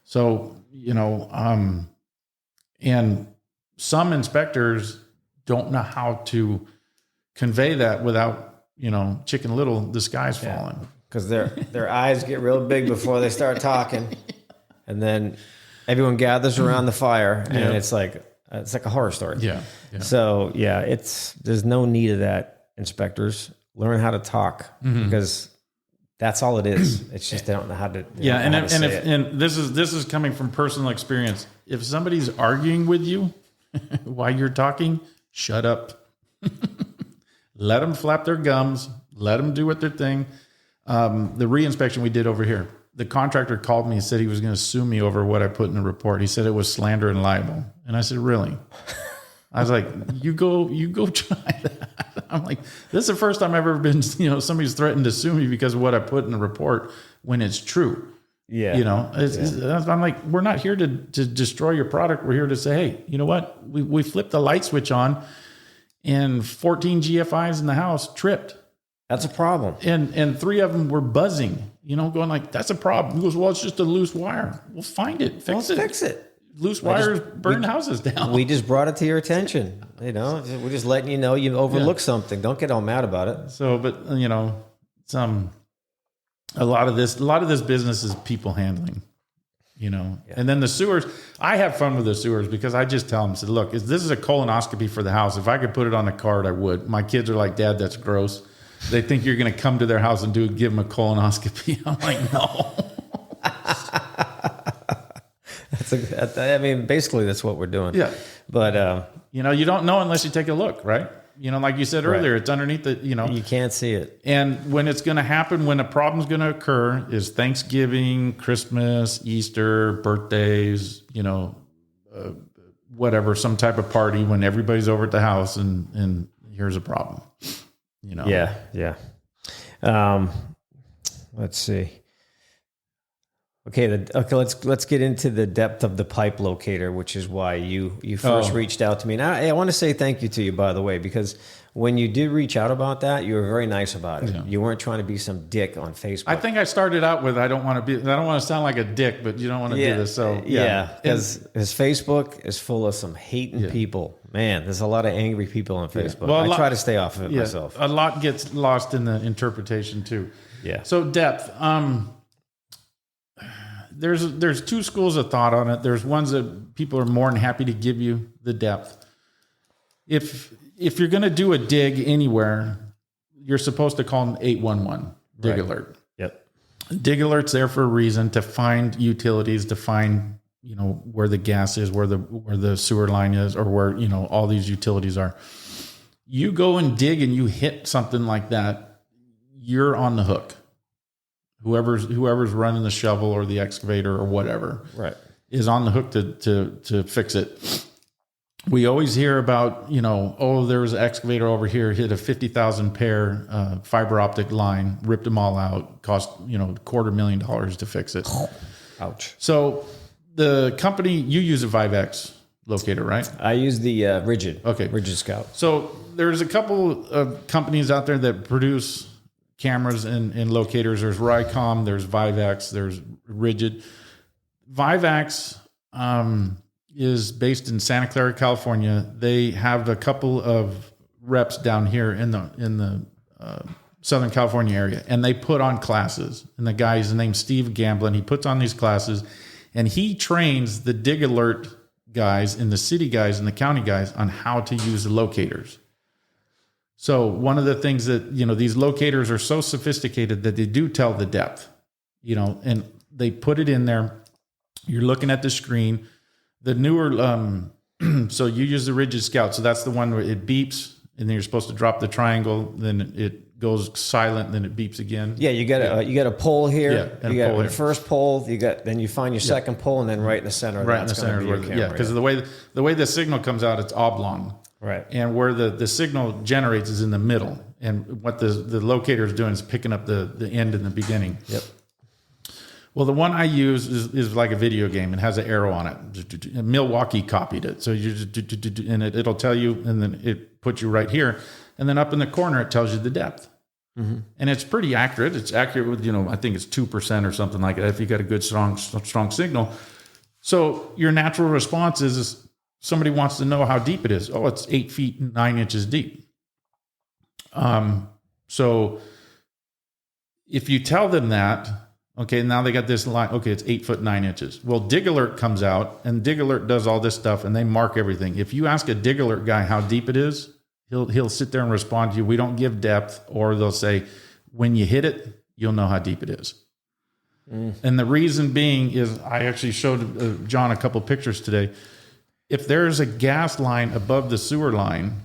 So, and some inspectors don't know how to convey that without, Chicken Little, the sky's falling. Because their eyes get real big before they start talking, and then everyone gathers around the fire, and it's like a horror story. Yeah. So there's no need of that. Inspectors learn how to talk because that's all it is. It's just they don't know how to. And this is coming from personal experience. If somebody's arguing with you while you're talking, shut up. Let them flap their gums. Let them do what their thing. The re-inspection we did over here, the contractor called me and said he was going to sue me over what I put in the report. He said it was slander and libel. And I said, really? I was like, you go try that. I'm like, this is the first time I've ever been, somebody's threatened to sue me because of what I put in the report when it's true. Yeah. I'm like, we're not here to destroy your product. We're here to say, hey, you know what? We flipped the light switch on and 14 GFIs in the house tripped. That's a problem. And 3 of them were buzzing, going like, that's a problem. He goes, well, it's just a loose wire. We'll find it. Fix it. Loose wires burn houses down. We just brought it to your attention. We're just letting you know you overlooked something. Don't get all mad about it. So, but a lot of this business is people handling, and then the sewers, I have fun with the sewers because I just tell them, said, look, this is a colonoscopy for the house. If I could put it on a card, I would. My kids are like, Dad, that's gross. They think you're going to come to their house and give them a colonoscopy. I'm like, no. Basically that's what we're doing. Yeah. But, you don't know unless you take a look, right? Like you said earlier, it's underneath the, you can't see it. And when it's going to happen, when a problem's going to occur is Thanksgiving, Christmas, Easter, birthdays, whatever, some type of party when everybody's over at the house and here's a problem, you know? Yeah. Let's see. Okay, let's get into the depth of the pipe locator, which is why you first reached out to me. And I want to say thank you to you, by the way, because when you did reach out about that, you were very nice about it. Yeah. You weren't trying to be some dick on Facebook. I think I started out with I don't want to sound like a dick, but you don't want to do this. So because Facebook is full of some hating people. Man, there's a lot of angry people on Facebook. Well, I try to stay off of it myself. A lot gets lost in the interpretation too. Yeah. So depth. There's two schools of thought on it. There's ones that people are more than happy to give you the depth. If you're going to do a dig anywhere, you're supposed to call an 811 dig alert. Yep. Dig alert's there for a reason, to find utilities, to find, you know, where the gas is, where the sewer line is, or where, you know, all these utilities are. You go and dig and you hit something like that, you're on the hook. Whoever's running the shovel or the excavator or whatever is on the hook to fix it. We always hear about, you know, there was an excavator over here, hit a 50,000 pair fiber optic line, ripped them all out, cost, you know, $250,000 to fix it. Ouch. So the company, you use a Vivex locator, right? I use the Rigid Scout. So there's a couple of companies out there that produce cameras and locators. There's Rycom, there's Vivex, there's Rigid. Vivex is based in Santa Clara, California. They have a couple of reps down here in the Southern California area, and they put on classes. And the guy's name's Steve Gamblin. He puts on these classes, and he trains the dig alert guys and the city guys and the county guys on how to use the locators. So one of the things that, you know, these locators are so sophisticated that they do tell the depth, you know, and they put it in there. You're looking at the screen. The newer, so you use the Rigid Scout. So that's the one where it beeps and then you're supposed to drop the triangle. Then it goes silent. Then it beeps again. Yeah. You got a pole here. Yeah. You got the first pole, then you find your second pole, and then right in the center. Right in the center. Because the way the signal comes out, it's oblong. Right. And where the signal generates is in the middle. And what the locator is doing is picking up the end in the beginning. Yep. Well, the one I use is like a video game. It has an arrow on it. Milwaukee copied it. So you just, and it'll tell you, and then it puts you right here. And then up in the corner, it tells you the depth. Mm-hmm. And it's pretty accurate. It's accurate with, you know, I think it's 2% or something like that if you got a good, strong signal. So your natural response is somebody wants to know how deep it is. Oh, it's 8 feet, 9 inches deep. So if you tell them that, okay, now they got this line, okay, it's 8 foot 9 inches. Well, Dig Alert comes out, and Dig Alert does all this stuff, and they mark everything. If you ask a Dig Alert guy how deep it is, he'll sit there and respond to you. We don't give depth, or they'll say, when you hit it, you'll know how deep it is. And the reason being is, I actually showed John a couple pictures today. If there's a gas line above the sewer line,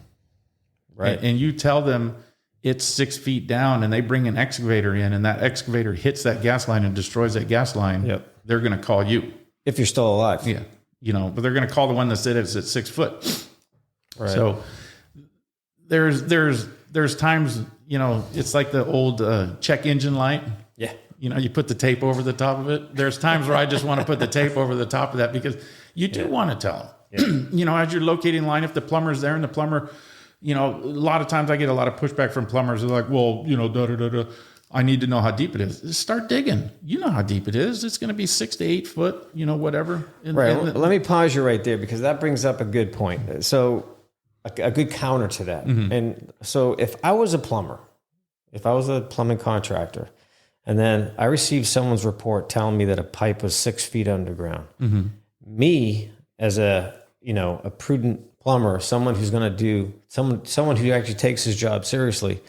right, and you tell them it's 6 feet down, and they bring an excavator in, and that excavator hits that gas line and destroys that gas line, they're going to call you. If you're still alive. Yeah. You know, but they're going to call the one that said it's at 6 foot. Right. So there's times, you know, it's like the old check engine light. Yeah. You know, you put the tape over the top of it. There's times where I just want to put the tape over the top of that, because you do want to tell them. Yeah. You know, as you're locating line, if the plumber's there and the plumber, you know, a lot of times I get a lot of pushback from plumbers. They're like, well, you know, I need to know how deep it is. Just start digging. You know how deep it is. It's going to be 6 to 8 foot, you know, whatever. Let me pause you right there, because that brings up a good point. So a good counter to that. Mm-hmm. And so if I was a plumber, if I was a plumbing contractor, and then I received someone's report telling me that a pipe was 6 feet underground, me as a prudent plumber, someone who's going to do, someone who actually takes his job seriously,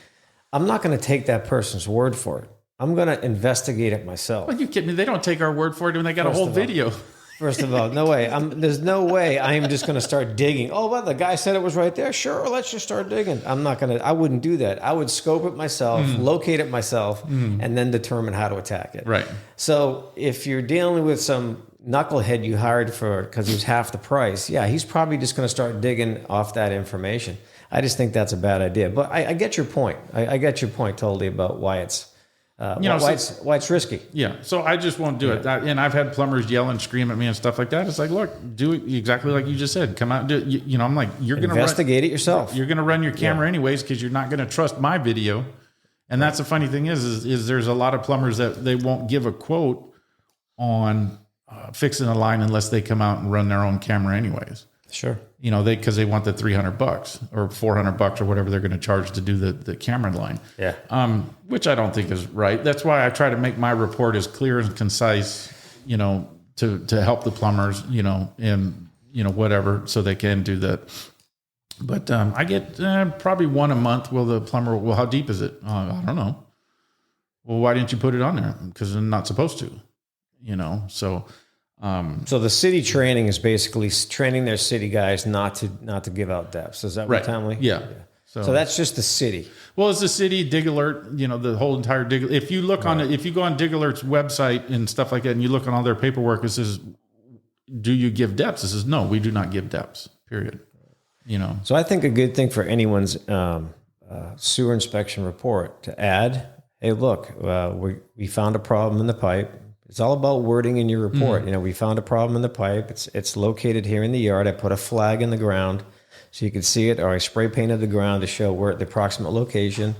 I'm not going to take that person's word for it. I'm going to investigate it myself. Are you kidding me? They don't take our word for it when they got a whole video. First of all, no way. There's no way I am just going to start digging. Oh, well, the guy said it was right there. Sure, let's just start digging. I wouldn't do that. I would scope it myself, locate it myself, and then determine how to attack it. Right. So if you're dealing with some knucklehead you hired because he was half the price, yeah, he's probably just going to start digging off that information. I just think that's a bad idea. But I get your point. I get your point totally about why it's why it's risky. Yeah. So I just won't do it. And I've had plumbers yell and scream at me and stuff like that. It's like, look, do it exactly like you just said. Come out and do it. I'm like, you're going to investigate it yourself. You're going to run your camera anyways because you're not going to trust my video. And that's the funny thing is there's a lot of plumbers that they won't give a quote on fixing a line unless they come out and run their own camera anyways. Sure. Because they want the $300 or $400 or whatever they're going to charge to do the camera line. Yeah. Which I don't think is right. That's why I try to make my report as clear and concise, to help the plumbers, and whatever, so they can do that. But I get probably one a month. The plumber, how deep is it? I don't know. Well, why didn't you put it on there? Because I'm not supposed to, so. So the city training is basically training their city guys not to give out depths. Is that what you're telling me? Yeah. So that's just the city. Well, it's the city, Dig Alert, the whole entire Dig. If you look on it, if you go on Dig Alert's website and stuff like that, and you look on all their paperwork, it says, do you give depths? It says, no, we do not give depths, period. So I think a good thing for anyone's sewer inspection report to add, hey, look, we found a problem in the pipe. It's all about wording in your report. We found a problem in the pipe. It's located here in the yard. I put a flag in the ground so you can see it, or I spray painted the ground to show where the approximate location.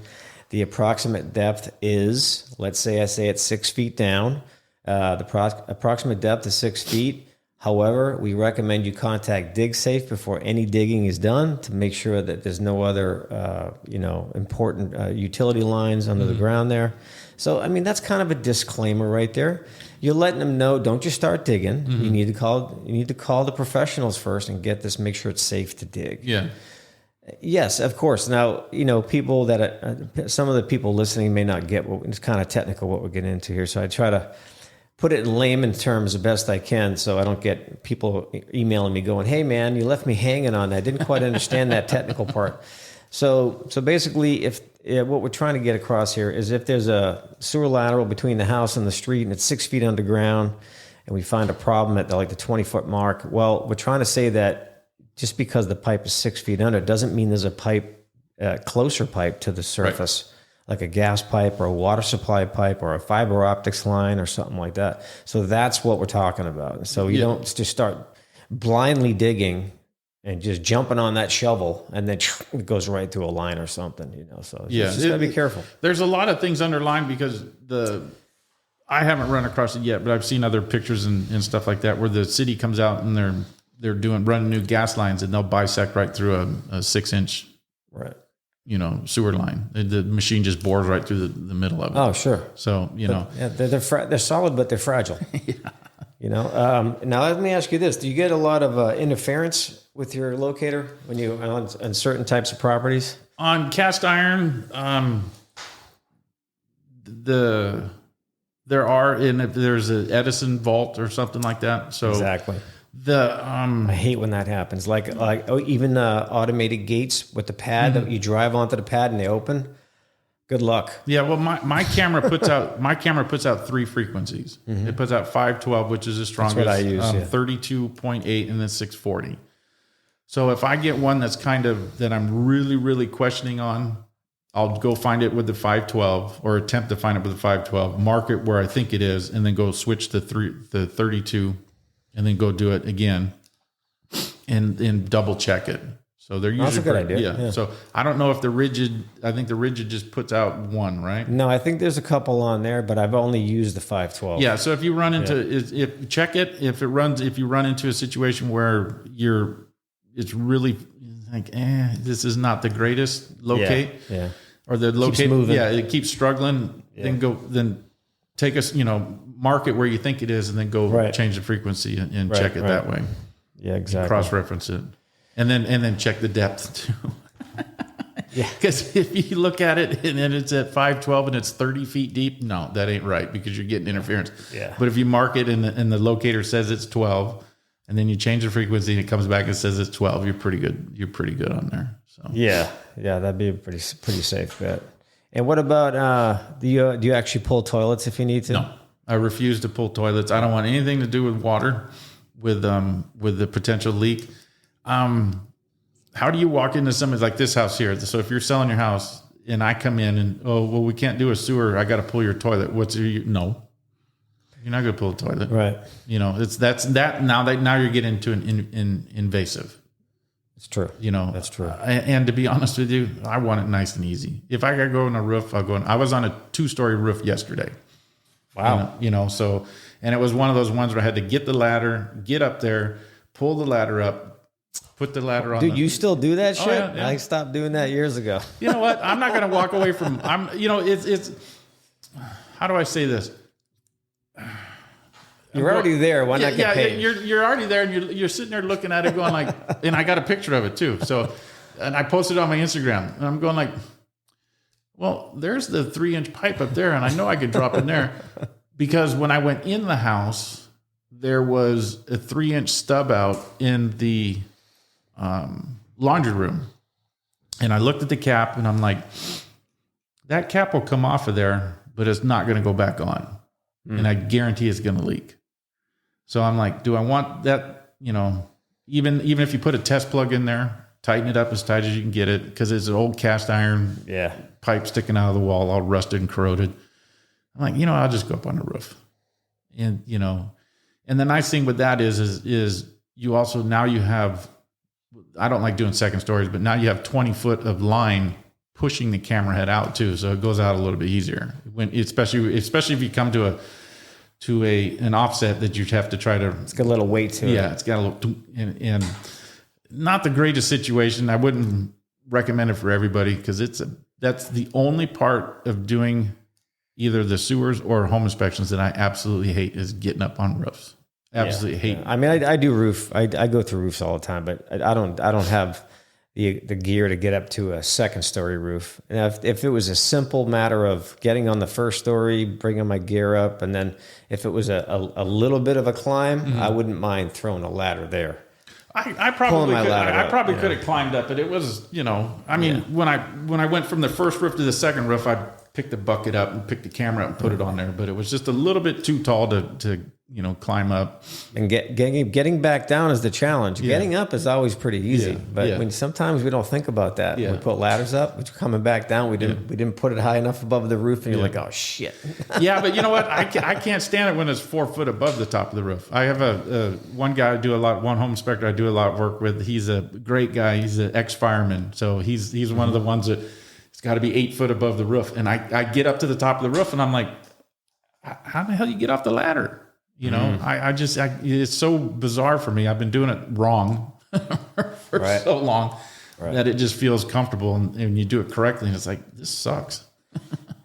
The approximate depth is, let's say I say it's 6 feet down. The approximate depth is 6 feet. However, we recommend you contact DigSafe before any digging is done to make sure that there's no other, important utility lines under the ground there. So, that's kind of a disclaimer right there. You're letting them know, don't just start digging. You need to call the professionals first and make sure it's safe to dig. Yeah. Yes, of course. Now, people that some of the people listening may not get it's kind of technical what we're getting into here. So I try to put it in layman terms the best I can, so I don't get people emailing me going, "Hey, man, you left me hanging on that. I didn't quite understand that technical part." So basically, if what we're trying to get across here is if there's a sewer lateral between the house and the street and it's 6 feet underground, and we find a problem at the 20-foot mark, well, we're trying to say that just because the pipe is 6 feet under doesn't mean there's a pipe, closer pipe to the surface, like a gas pipe or a water supply pipe or a fiber optics line or something like that. So that's what we're talking about. So you don't just start blindly digging and just jumping on that shovel, and then it goes right through a line or something, So you just gotta be careful. There's a lot of things underlined because I haven't run across it yet, but I've seen other pictures and stuff like that where the city comes out and they're running new gas lines, and they'll bisect right through a 6-inch, sewer line. The machine just bores right through the middle of it. Oh, sure. So they're solid, but they're fragile. Now let me ask you this: do you get a lot of interference with your locator when you on certain types of properties? On cast iron, there are, and if there's an Edison vault or something like that. So exactly. I hate when that happens. Like even automated gates with the pad that you drive onto the pad and they open. Good luck. Yeah, well, my camera puts out 3 frequencies. It puts out 512, which is the strongest. That's what I use. 32.8 and then 640. So if I get one that's that I'm really, really questioning on, I'll go find it with the 512 or attempt to find it with the 512, mark it where I think it is, and then go switch the 32 and then go do it again and double check it. So they're usually that's a good idea. Yeah. So I don't know if I think the rigid just puts out 1, right? No, I think there's a couple on there, but I've only used the 512. Yeah. So if you run into if you run into a situation where it's really like, this is not the greatest locate. Yeah. Or the locate. It keeps struggling. Yeah. Then take us, mark it where you think it is, and then go change the frequency and check it that way. Yeah, exactly. Cross-reference it. And then check the depth too. Yeah. Because if you look at it and then it's at 512 and it's 30 feet deep, no, that ain't right because you're getting interference. Yeah. But if you mark it and the locator says it's 12, and then you change the frequency and it comes back and says it's 12, you're pretty good. You're pretty good on there. So yeah, that'd be a pretty safe bet. And what about do you actually pull toilets if you need to? I refuse to pull toilets. I don't want anything to do with water, with the potential leak. How do you walk into something like this house here? So if you're selling your house and I come in and, oh, well, we can't do a sewer. I got to pull your toilet. No, you're not going to pull a toilet. Right. Now you're getting into an invasive. It's true. That's true. And to be honest with you, I want it nice and easy. If I got to go on a roof, I'll go in. I was on a 2-story roof yesterday. Wow. So, and it was one of those ones where I had to get the ladder, get up there, pull the ladder up, put the ladder on. Dude, you still do that shit? Yeah. I stopped doing that years ago. You know what? I'm not going to walk away from, it's, how do I say this? You're already there. Why not get paid? You're already there, and you're sitting there looking at it, going like, and I got a picture of it too. So, and I posted it on my Instagram, and I'm going like, well, there's the 3-inch pipe up there, and I know I could drop in there, because when I went in the house, there was a 3-inch stub out in the laundry room, and I looked at the cap, and I'm like, that cap will come off of there, but it's not going to go back on, and I guarantee it's going to leak. So I'm like, do I want that? Even if you put a test plug in there, tighten it up as tight as you can get it, because it's an old cast iron pipe sticking out of the wall, all rusted and corroded. I'm like, I'll just go up on the roof. And, and the nice thing with that is you also, now you have, I don't like doing second stories, but now you have 20 foot of line pushing the camera head out too. So it goes out a little bit easier, especially if you come to an offset that you have to try to. It's got a little weight to it. Yeah, it's got a little, and not the greatest situation. I wouldn't recommend it for everybody, because that's the only part of doing either the sewers or home inspections that I absolutely hate, is getting up on roofs. Absolutely hate. I mean, I do roof. I go through roofs all the time, but I don't have the gear to get up to a 2nd-story roof. And if it was a simple matter of getting on the 1st story, bringing my gear up, and then if it was a little bit of a climb, I wouldn't mind throwing a ladder there. I probably could have climbed up, but it was, when I went from the 1st roof to the 2nd roof, I picked the bucket up and picked the camera up and put it on there, but it was just a little bit too tall to climb up. And getting back down is the challenge. Yeah. Getting up is always pretty easy, but sometimes we don't think about that. Yeah. We put ladders up, but coming back down, we didn't put it high enough above the roof, and you're like, oh shit. Yeah, but you know what? I can't stand it when it's 4 foot above the top of the roof. I have one guy one home inspector I do a lot of work with. He's a great guy. He's an ex-fireman, so he's one of the ones that it's got to be 8 foot above the roof. And I get up to the top of the roof, and I'm like, how the hell you get off the ladder? It's so bizarre for me. I've been doing it wrong for so long that it just feels comfortable, and you do it correctly, and it's like, this sucks.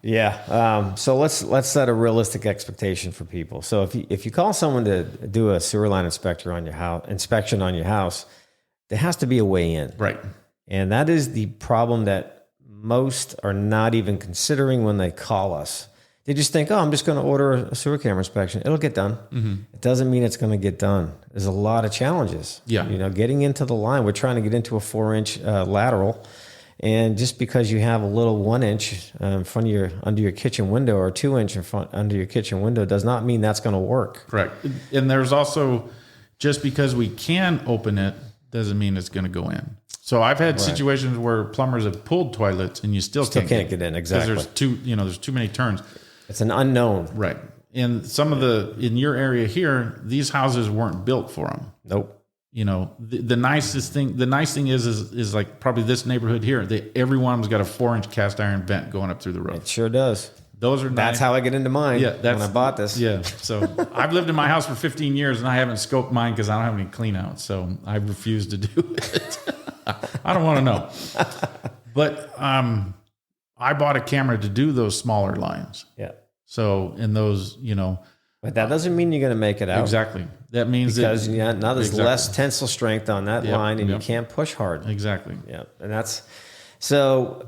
Yeah. So let's set a realistic expectation for people. So if you call someone to do a sewer line inspection on your house, there has to be a way in. Right. And that is the problem that most are not even considering when they call us. They just think, I'm just going to order a sewer camera inspection. It'll get done. Mm-hmm. It doesn't mean it's going to get done. There's a lot of challenges. Yeah. Getting into the line, we're trying to get into a 4-inch lateral. And just because you have a little 1-inch under your kitchen window, or 2-inch under your kitchen window, does not mean that's going to work. Correct. And there's also, just because we can open it doesn't mean it's going to go in. So I've had situations where plumbers have pulled toilets and you still can't get in. Exactly. Because there's too many turns. It's an unknown. Right. And in your area here, these houses weren't built for them. Nope. The nice thing is like probably this neighborhood here, every one of them's got a 4-inch cast iron vent going up through the roof. It sure does. Those are nice. That's how I get into mine. Yeah, when I bought this. Yeah. So I've lived in my house for 15 years and I haven't scoped mine because I don't have any clean outs. So I refuse to do it. I don't want to know. But I bought a camera to do those smaller lines. Yeah. So in those, but that doesn't mean you're going to make it out. Exactly. That means because now there's less tensile strength on that line, and you can't push hard. Exactly. Yeah, and that's so.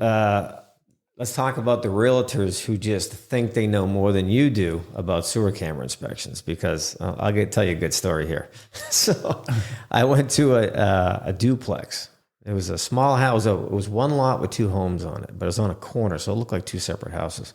Let's talk about the realtors who just think they know more than you do about sewer camera inspections. Because I'll tell you a good story here. So I went to a duplex. It was a small house. It was one lot with 2 homes on it, but it was on a corner, so it looked like 2 separate houses.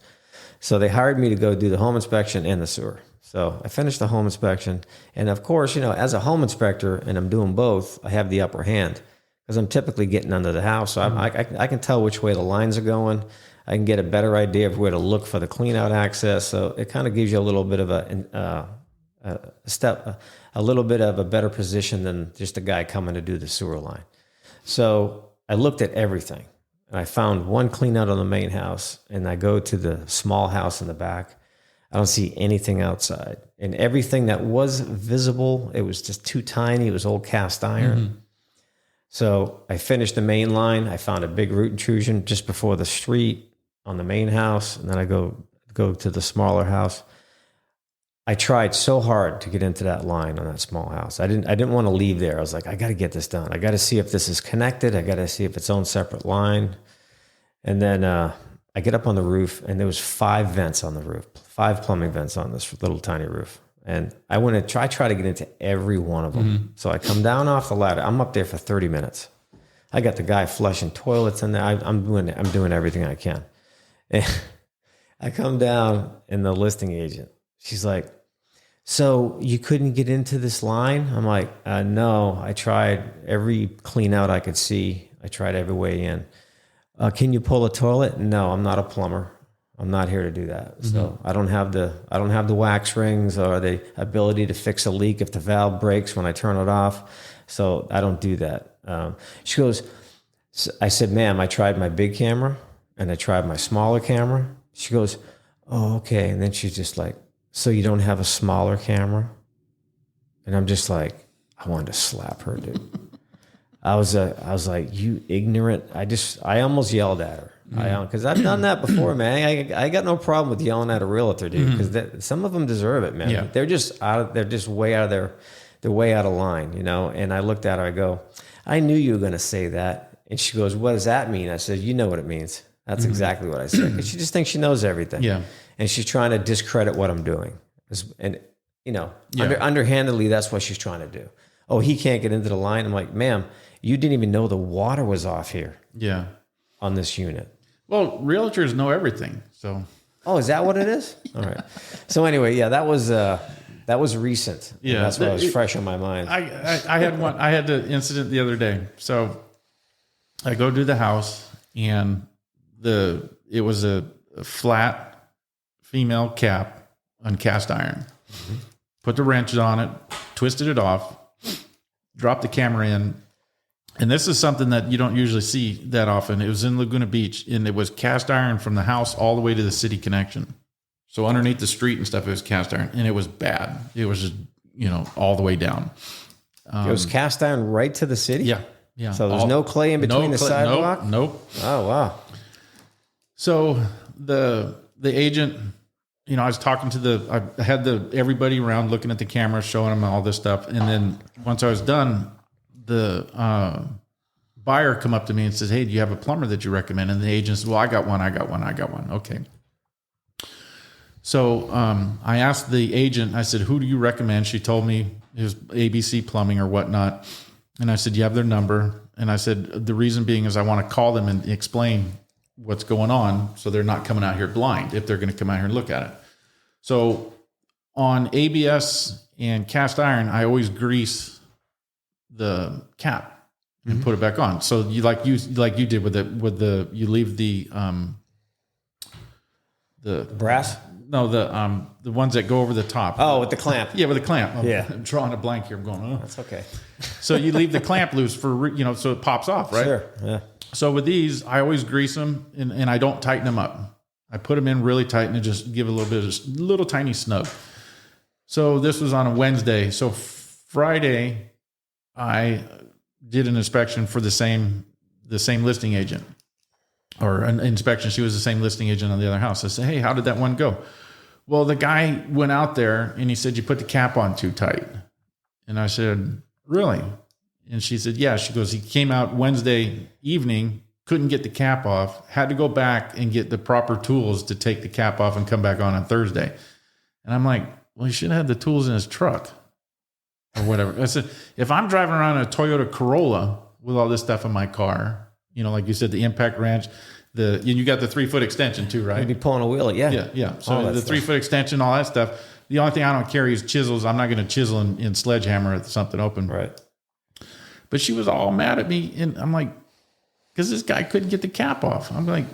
So they hired me to go do the home inspection and the sewer. So I finished the home inspection. And of course, as a home inspector and I'm doing both, I have the upper hand because I'm typically getting under the house. So I can tell which way the lines are going. I can get a better idea of where to look for the clean out access. So it kind of gives you a little bit of a little bit of a better position than just a guy coming to do the sewer line. So I looked at everything and I found one clean out on the main house, and I go to the small house in the back. I don't see anything outside, and everything that was visible, it was just too tiny. It was old cast iron. Mm-hmm. So I finished the main line. I found a big root intrusion just before the street on the main house. And then I go to the smaller house. I tried so hard to get into that line on that small house. I didn't want to leave there. I was like, I got to get this done. I got to see if this is connected. I got to see if it's its own separate line. And then I get up on the roof, and there was 5 vents on the roof, 5 plumbing vents on this little tiny roof. And I went to try to get into every one of them. Mm-hmm. So I come down off the ladder. I'm up there for 30 minutes. I got the guy flushing toilets in there. I'm doing everything I can. And I come down, and the listing agent, she's like, so you couldn't get into this line? I'm like, no, I tried every clean out I could see. I tried every way in. Can you pull a toilet? No, I'm not a plumber. I'm not here to do that. Mm-hmm. So I don't have the wax rings or the ability to fix a leak if the valve breaks when I turn it off. So I don't do that. She goes, I said, ma'am, I tried my big camera and I tried my smaller camera. She goes, oh, okay. And then she's just like, so you don't have a smaller camera? And I'm just like, I wanted to slap her, dude. I was like, you ignorant. I almost yelled at her. Because I've done that before, man. I got no problem with yelling at a realtor, dude. Because some of them deserve it, man. Yeah. They're just way out of they're way out of line, And I looked at her. I go, I knew you were going to say that. And she goes, what does that mean? I said, you know what it means. That's exactly what I said. Because she just thinks she knows everything. Yeah. And she's trying to discredit what I'm doing. And underhandedly, that's what she's trying to do. Oh, he can't get into the line. I'm like, ma'am, you didn't even know the water was off here. Yeah. On this unit. Well, realtors know everything. So. Oh, is that what it is? All right. So anyway, yeah, that was recent. Yeah. That's what was fresh on my mind. I had one. I had the incident the other day. So I go to the house, and it was a flat female cap on cast iron. Mm-hmm. Put the wrenches on it, twisted it off, dropped the camera in. And this is something that you don't usually see that often. It was in Laguna Beach, and it was cast iron from the house all the way to the city connection. So underneath the street and stuff, it was cast iron, and it was bad. It was just, all the way down. It was cast iron right to the city? Yeah. Yeah. So there's no clay in between the sidewalk? Nope. Oh, wow. So the agent, I was talking to I had everybody around looking at the camera, showing them all this stuff. And then once I was done, the buyer come up to me and says, hey, do you have a plumber that you recommend? And the agent says, well, I got one. Okay. So I asked the agent, I said, who do you recommend? She told me it was ABC Plumbing or whatnot. And I said, you have their number? And I said, the reason being is I want to call them and explain what's going on so they're not coming out here blind if they're going to come out here and look at it. So on ABS and cast iron, I always grease the cap and put it back on. So you did with the you leave the brass? No, the ones that go over the top. Oh, with the clamp. Yeah, with the clamp. I'm drawing a blank here. I'm going, oh. That's okay. So you leave the clamp loose for, so it pops off, right? Sure. Yeah. So with these, I always grease them and I don't tighten them up. I put them in really tight and just give a little bit of little tiny snug. So this was on a Wednesday. So Friday, I did an inspection for the same listing agent, or an inspection. She was the same listing agent on the other house. I said, hey, how did that one go? Well, the guy went out there and he said, you put the cap on too tight. And I said, really? And she said, yeah. She goes, he came out Wednesday evening, couldn't get the cap off, had to go back and get the proper tools to take the cap off and come back on Thursday. And I'm like, well, he should have had the tools in his truck or whatever. I said, if I'm driving around a Toyota Corolla with all this stuff in my car, like you said, the impact wrench, you got the 3-foot extension too, right? You'd be pulling a wheelie, yeah. Yeah. So the stuff. 3-foot extension, all that stuff. The only thing I don't carry is chisels. I'm not going to chisel in sledgehammer something open. Right. But she was all mad at me, and I'm like, because this guy couldn't get the cap off. I'm like,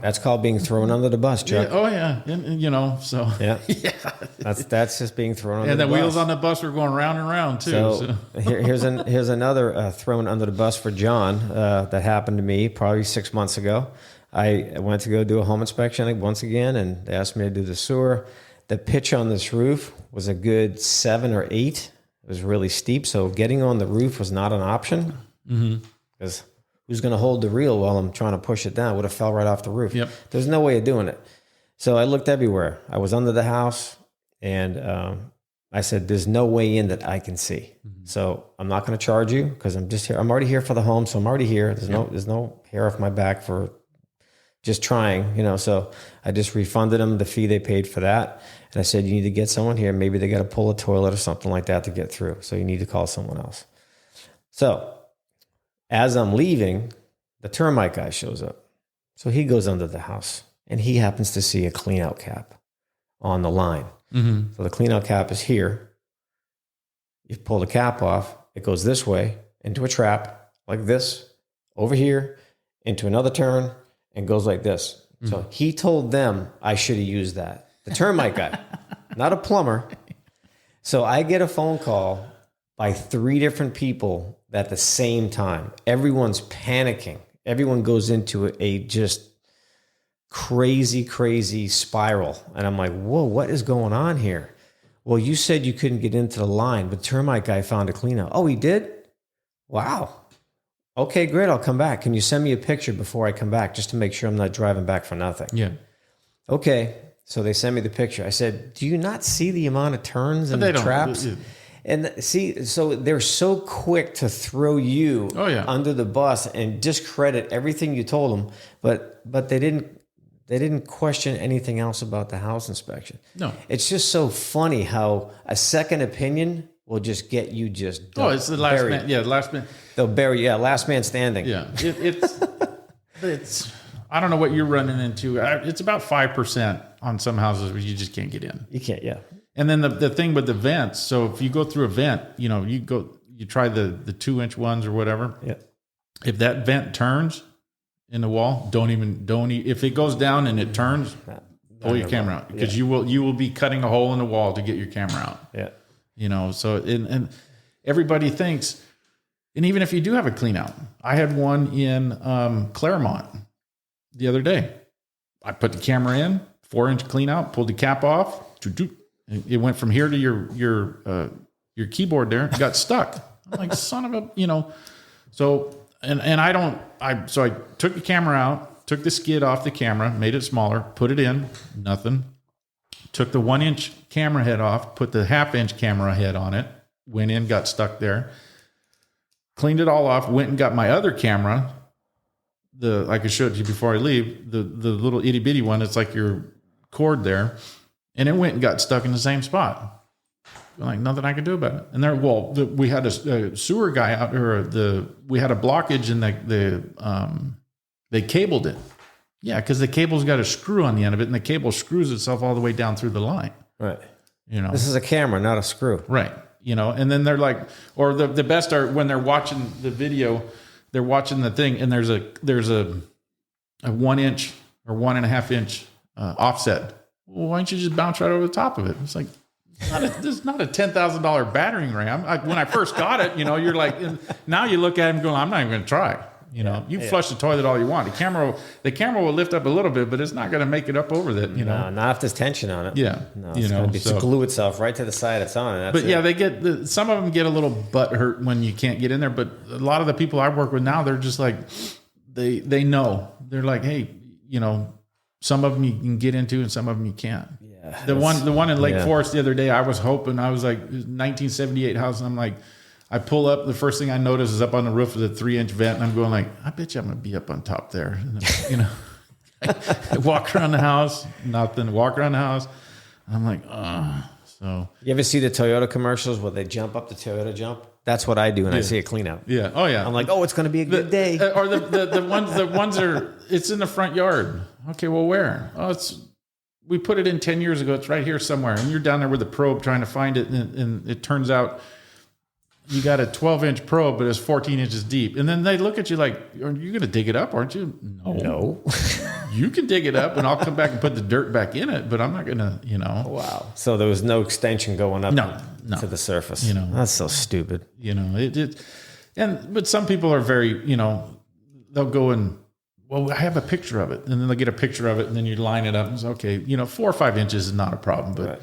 that's called being thrown under the bus, Chuck. yeah, oh yeah, and so Yeah. yeah. That's just being thrown under the bus. And the wheels on the bus were going round and round too. So here's another thrown under the bus for John that happened to me probably 6 months ago. I went to go do a home inspection once again, and they asked me to do the sewer. The pitch on this roof was a good 7 or 8. It was really steep, so getting on the roof was not an option. Because who's going to hold the reel while I'm trying to push it down? Would have fell right off the roof. Yep. There's no way of doing it. So I looked everywhere. I was under the house, and I said, "There's no way in that I can see. So I'm not going to charge you because I'm just here. I'm already here for the home, so I'm already here. There's no hair off my back for just trying, So I just refunded them the fee they paid for that. And I said, you need to get someone here. Maybe they got to pull a toilet or something like that to get through. So you need to call someone else. So as I'm leaving, the termite guy shows up. So he goes under the house and he happens to see a clean out cap on the line. So the clean out cap is here. You pull the cap off. It goes this way into a trap like this, over here, into another turn, and goes like this. So he told them I should have used that. The termite guy, not a plumber. So I get a phone call by 3 different people at the same time. Everyone's panicking. Everyone goes into a just crazy spiral. And I'm like, whoa, what is going on here? Well, you said you couldn't get into the line, but the termite guy found a clean out. Oh, he did? Wow. Okay, great. I'll come back. Can you send me a picture before I come back just to make sure I'm not driving back for nothing? Yeah. Okay. So they sent me the picture. I said, do you not see the amount of turns and traps? And see, so they're so quick to throw you under the bus and discredit everything you told them, but they didn't question anything else about the house inspection. No. It's just so funny how a second opinion will just get you just it's the last man. Yeah, the last man. They'll bury you. Yeah, last man standing. Yeah, it's. I don't know what you're running into. It's about 5% on some houses where you just can't get in. You can't. Yeah. And then the thing with the vents. So if you go through a vent, you try the 2-inch ones or whatever. Yeah. If that vent turns in the wall, don't if it goes down and it turns, pull your camera out because you will be cutting a hole in the wall to get your camera out. Yeah. So and everybody thinks, and even if you do have a clean out, I had one in Claremont the other day. I put the camera in, 4-inch clean out, pulled the cap off. It went from here to your keyboard there, got stuck. I'm like, son of a, So I took the camera out, took the skid off the camera, made it smaller, put it in, nothing. Took the 1-inch camera head off, put the 1/2-inch camera head on it, went in, got stuck there. Cleaned it all off, went and got my other camera. I could show it to you before I leave. The little itty bitty one. It's like your cord there, and it went and got stuck in the same spot. Like nothing I could do about it. And we had a sewer guy out, we had a blockage, and they cabled it. Yeah, because the cable's got a screw on the end of it, and the cable screws itself all the way down through the line. Right. This is a camera, not a screw. Right. And then they're like, or the best are when they're watching the video, they're watching the thing, and there's a 1-inch or 1.5-inch offset. Well, why don't you just bounce right over the top of it? It's like, this is not a $10,000 battering ram. When I first got it, you're like, now you look at it and go, I'm not even going to try. Flush the toilet all you want. The camera will lift up a little bit, but it's not going to make it up over that. No, not if there's tension on it. Yeah, no, it's going to glue itself right to the side it's on. And that's they get some of them get a little butt hurt when you can't get in there. But a lot of the people I work with now, they're just like they know. They're like, hey, some of them you can get into and some of them you can't. Yeah, the one in Lake Forest the other day, I was hoping, I was like 1978 house, and I'm like. I pull up. The first thing I notice is up on the roof of the 3-inch vent, and I'm going like, I bet you I'm going to be up on top there. I walk around the house, nothing. Walk around the house, I'm like, so. You ever see the Toyota commercials where they jump up the Toyota jump? That's what I do when I see a clean out. Yeah. Oh yeah. I'm like, oh, it's going to be a good day. Or the ones are, it's in the front yard. Okay, well, where? Oh, we put it in 10 years ago. It's right here somewhere. And you're down there with a probe trying to find it. And it turns out you got a 12-inch probe, but it's 14 inches deep. And then they look at you like, are you going to dig it up, aren't you? No. You can dig it up and I'll come back and put the dirt back in it, but I'm not going to, Wow. So there was no extension going up to the surface. That's so stupid. But some people are very, they'll go and, well, I have a picture of it. And then they'll get a picture of it and then you line it up and it's okay. 4 or 5 inches is not a problem. But,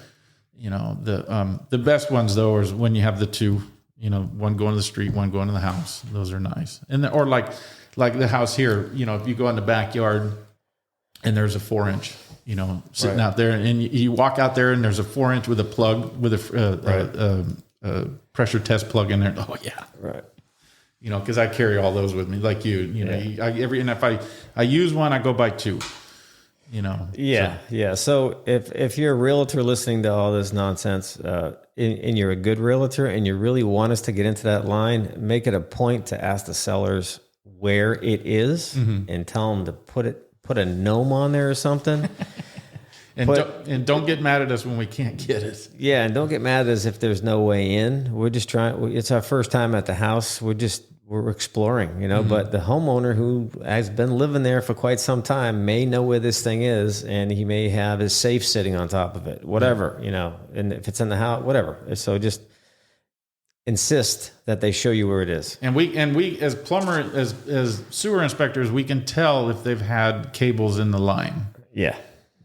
the best ones though is when you have the two, one going to the street, one going to the house. Those are nice. And or like the house here, if you go in the backyard and there's a 4-inch, sitting out there and you walk out there and there's a 4-inch with a plug with a pressure test plug in there. Oh yeah. Right. Cause I carry all those with me like you, and if I use one, I go buy two, Yeah. So. Yeah. So if you're a realtor listening to all this nonsense, and you're a good realtor and you really want us to get into that line, make it a point to ask the sellers where it is and tell them to put a gnome on there or something. and don't get mad at us when we can't get it. Yeah. And don't get mad at us if there's no way in. We're just trying, it's our first time at the house. We're exploring, but the homeowner who has been living there for quite some time may know where this thing is, and he may have his safe sitting on top of it, whatever, and if it's in the house, whatever. So just insist that they show you where it is. And we as as sewer inspectors, we can tell if they've had cables in the line. Yeah.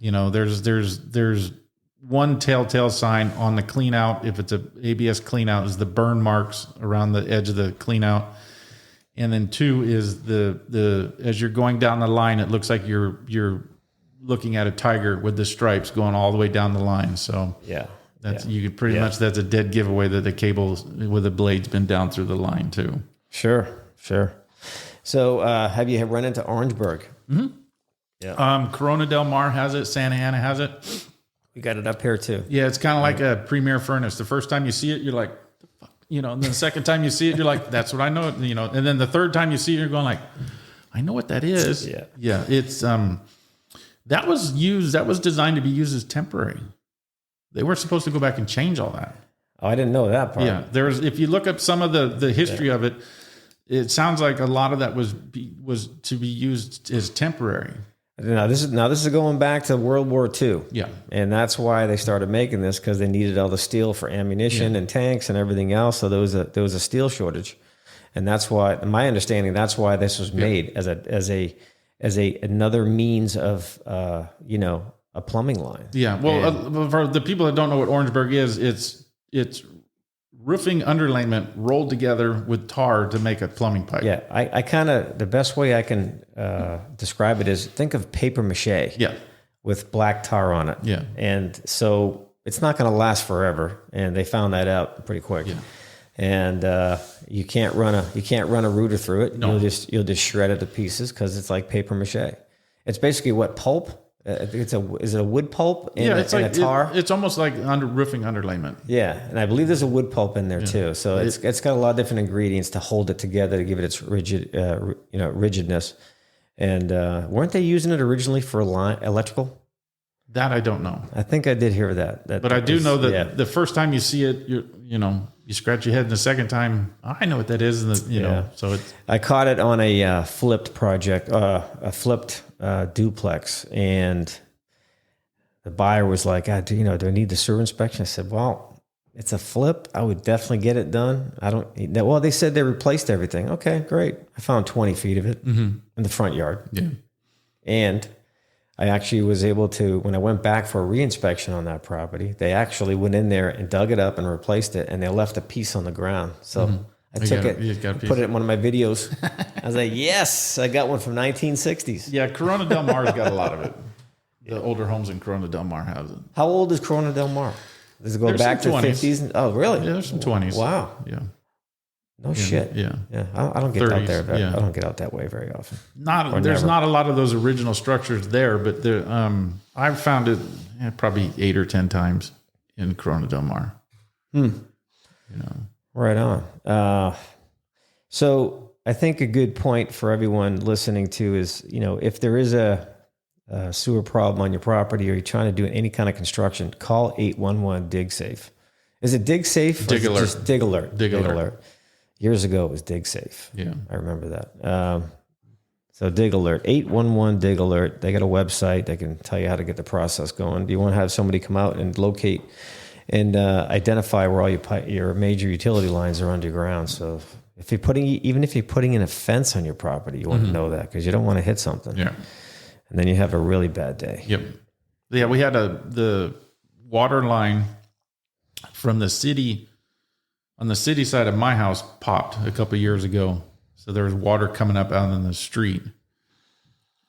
There's one telltale sign on the clean out. If it's a ABS clean out, is the burn marks around the edge of the clean out. And then 2 is the as you're going down the line, it looks like you're looking at a tiger with the stripes going all the way down the line. So you could pretty much, that's a dead giveaway that the cable with the blade's been down through the line too. Sure. So have you run into Orangeburg? Mm-hmm. Yeah. Corona Del Mar has it. Santa Ana has it. We got it up here too. Yeah, it's kind of like a premier furnace. The first time you see it, you're like, the fuck? And then the second time you see it, you're like, that's what I know. And then the third time you see it, you're going like, I know what that is. Yeah. It's that was designed to be used as temporary. They were supposed to go back and change all that. Oh, I didn't know that part. Yeah, if you look up some of the history of it, it sounds like a lot of that was to be used as temporary. Now this is going back to World War II. Yeah, and that's why they started making this, because they needed all the steel for ammunition and tanks and everything else. So there was a steel shortage, and that's why, my understanding, that's why this was made as a another means of a plumbing line. Yeah, well, for the people that don't know what Orangeburg is, it's roofing underlayment rolled together with tar to make a plumbing pipe. Yeah, I kind of, the best way I can describe it is, think of paper mache. Yeah. With black tar on it. Yeah. And so it's not going to last forever, and they found that out pretty quick. Yeah. And you can't run a router through it. No. You'll just shred it to pieces, because it's like paper mache. It's basically what, pulp? Is it a wood pulp and a tar? It's almost like roofing underlayment. Yeah, and I believe there's a wood pulp in there too. So it's got a lot of different ingredients to hold it together, to give it its rigidness. And weren't they using it originally for electrical? That I don't know. I think I did hear that. But I do know that the first time you see it, you scratch your head, and the second time, I know what that is. And so I caught it on a flipped project, a flipped duplex, and the buyer was like, do I need the sewer inspection? I said, well, it's a flip. I would definitely get it done. Well, they said they replaced everything. Okay, great. I found 20 feet of it in the front yard. Yeah. And I actually was able to, when I went back for a reinspection on that property, they actually went in there and dug it up and replaced it, and they left a piece on the ground. So I took it, put it in one of my videos. I was like, yes, I got one from 1960s. Yeah, Corona Del Mar's got a lot of it. The older homes in Corona Del Mar has it. How old is Corona Del Mar? Does it go back to the 50s? Oh, really? Yeah, there's some 20s. Wow. Yeah. No shit. Yeah. I don't get 30s, out there. yeah. I don't get out that way very often. There's not a lot of those original structures there, but I've found it probably 8 or 10 times in Corona Del Mar. Right on. So I think a good point for everyone listening to is, if there is a sewer problem on your property or you're trying to do any kind of construction, call 811 Dig Safe. Is it Dig Safe? Dig Alert. Just Dig Alert. Dig Alert. Years ago, it was Dig Safe. Yeah. I remember that. So Dig Alert, 811 Dig Alert. They got a website. They can tell you how to get the process going. Do you want to have somebody come out and locate and identify where all your major utility lines are underground? So even if you're putting in a fence on your property, you want to know that because you don't want to hit something. Yeah. And then you have a really bad day. Yep. Yeah, we had the water line from the city, on the city side of my house, popped a couple of years ago. So there was water coming up out in the street.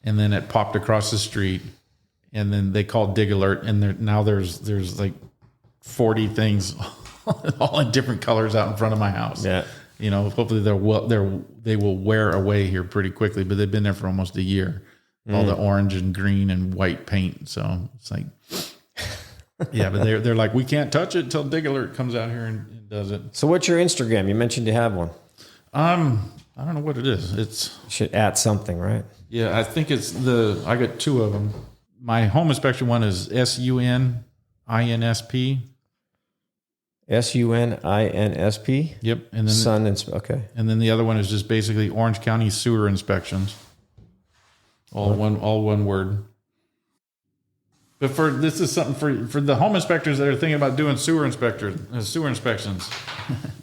And then it popped across the street. And then they called Dig Alert. And now there's like 40 things all in different colors out in front of my house. Yeah. Hopefully they will wear away here pretty quickly, but they've been there for almost a year. All the orange and green and white paint. So it's like, yeah, but they're like, we can't touch it until Dig Alert comes out here and does it. So what's your Instagram? You mentioned you have one. I don't know what it is. You should add something, right? Yeah, I think I got 2 of them. My home inspection one is SUNINSP. SUNINSP. Yep. And then okay. And then the other one is just basically Orange County sewer inspections. All one word. But this is something for the home inspectors that are thinking about doing sewer inspections.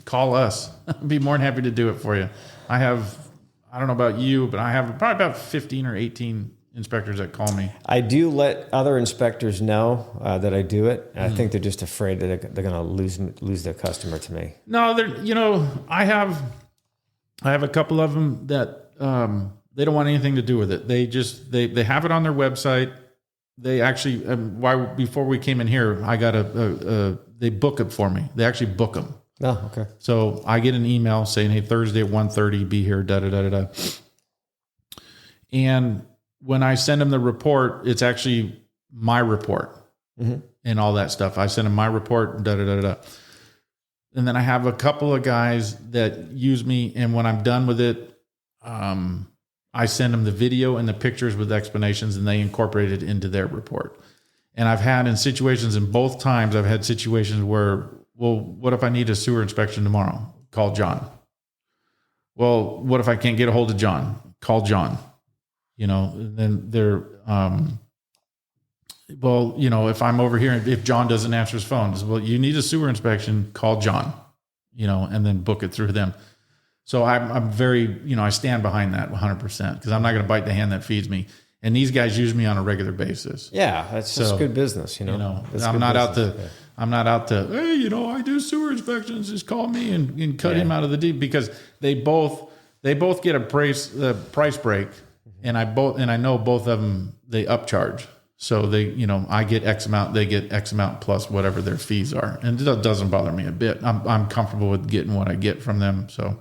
Call us. I'd be more than happy to do it for you. I don't know about you, but I have probably about 15 or 18 inspectors that call me. I do let other inspectors know that I do it. I think they're just afraid that they're going to lose their customer to me. No, I have a couple of them that they don't want anything to do with it. They have it on their website. They actually, before we came in here, I got they book it for me. They actually book them. Oh, okay. So I get an email saying, hey, Thursday at 1:30, be here, da-da-da-da-da. And when I send them the report, it's actually my report and all that stuff. I send them my report, da-da-da-da-da. And then I have a couple of guys that use me, and when I'm done with it, I send them the video and the pictures with explanations, and they incorporate it into their report. And I've had both times I've had situations where, well, what if I need a sewer inspection tomorrow? Call John. Well, what if I can't get a hold of John? Call John. Then they're, if I'm over here, if John doesn't answer his phone, well, you need a sewer inspection, call John, and then book it through them. So I'm very, I stand behind that 100% because I'm not going to bite the hand that feeds me. And these guys use me on a regular basis. Yeah, that's just good business, I'm not out to, hey, I do sewer inspections. Just call me and cut him out of the deep, because they both get a price break, and I know both of them, they upcharge. So they, I get X amount, they get X amount plus whatever their fees are, and it doesn't bother me a bit. I'm comfortable with getting what I get from them. So.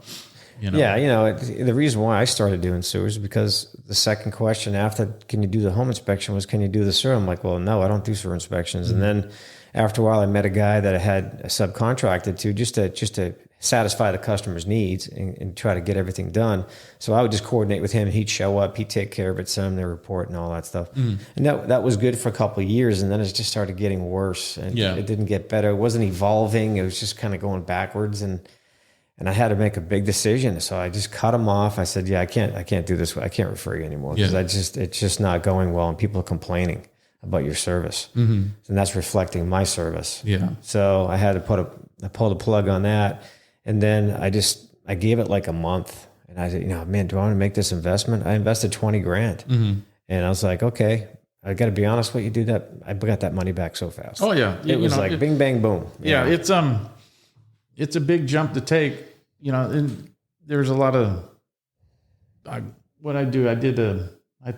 Yeah, the reason why I started doing sewers is because the second question after, can you do the home inspection, was, can you do the sewer? I'm like, well, no, I don't do sewer inspections. And then after a while, I met a guy that I had subcontracted to just to satisfy the customer's needs and try to get everything done. So I would just coordinate with him. He'd show up, he'd take care of it, send him their report and all that stuff. And that was good for a couple of years. And then it just started getting worse, and it didn't get better. It wasn't evolving. It was just kind of going backwards. And I had to make a big decision. So I just cut them off. I said, I can't do this. I can't refer you anymore because it's just not going well. And people are complaining about your service. And that's reflecting my service. Yeah. So I had to I pulled a plug on that. And then I gave it like a month, and I said, man, do I want to make this investment? I invested $20,000. And I was like, okay, I got to be honest with you, dude, I got that money back so fast. Oh yeah. It was like bing, bang, boom. Yeah. It's a big jump to take, and there's a lot of, I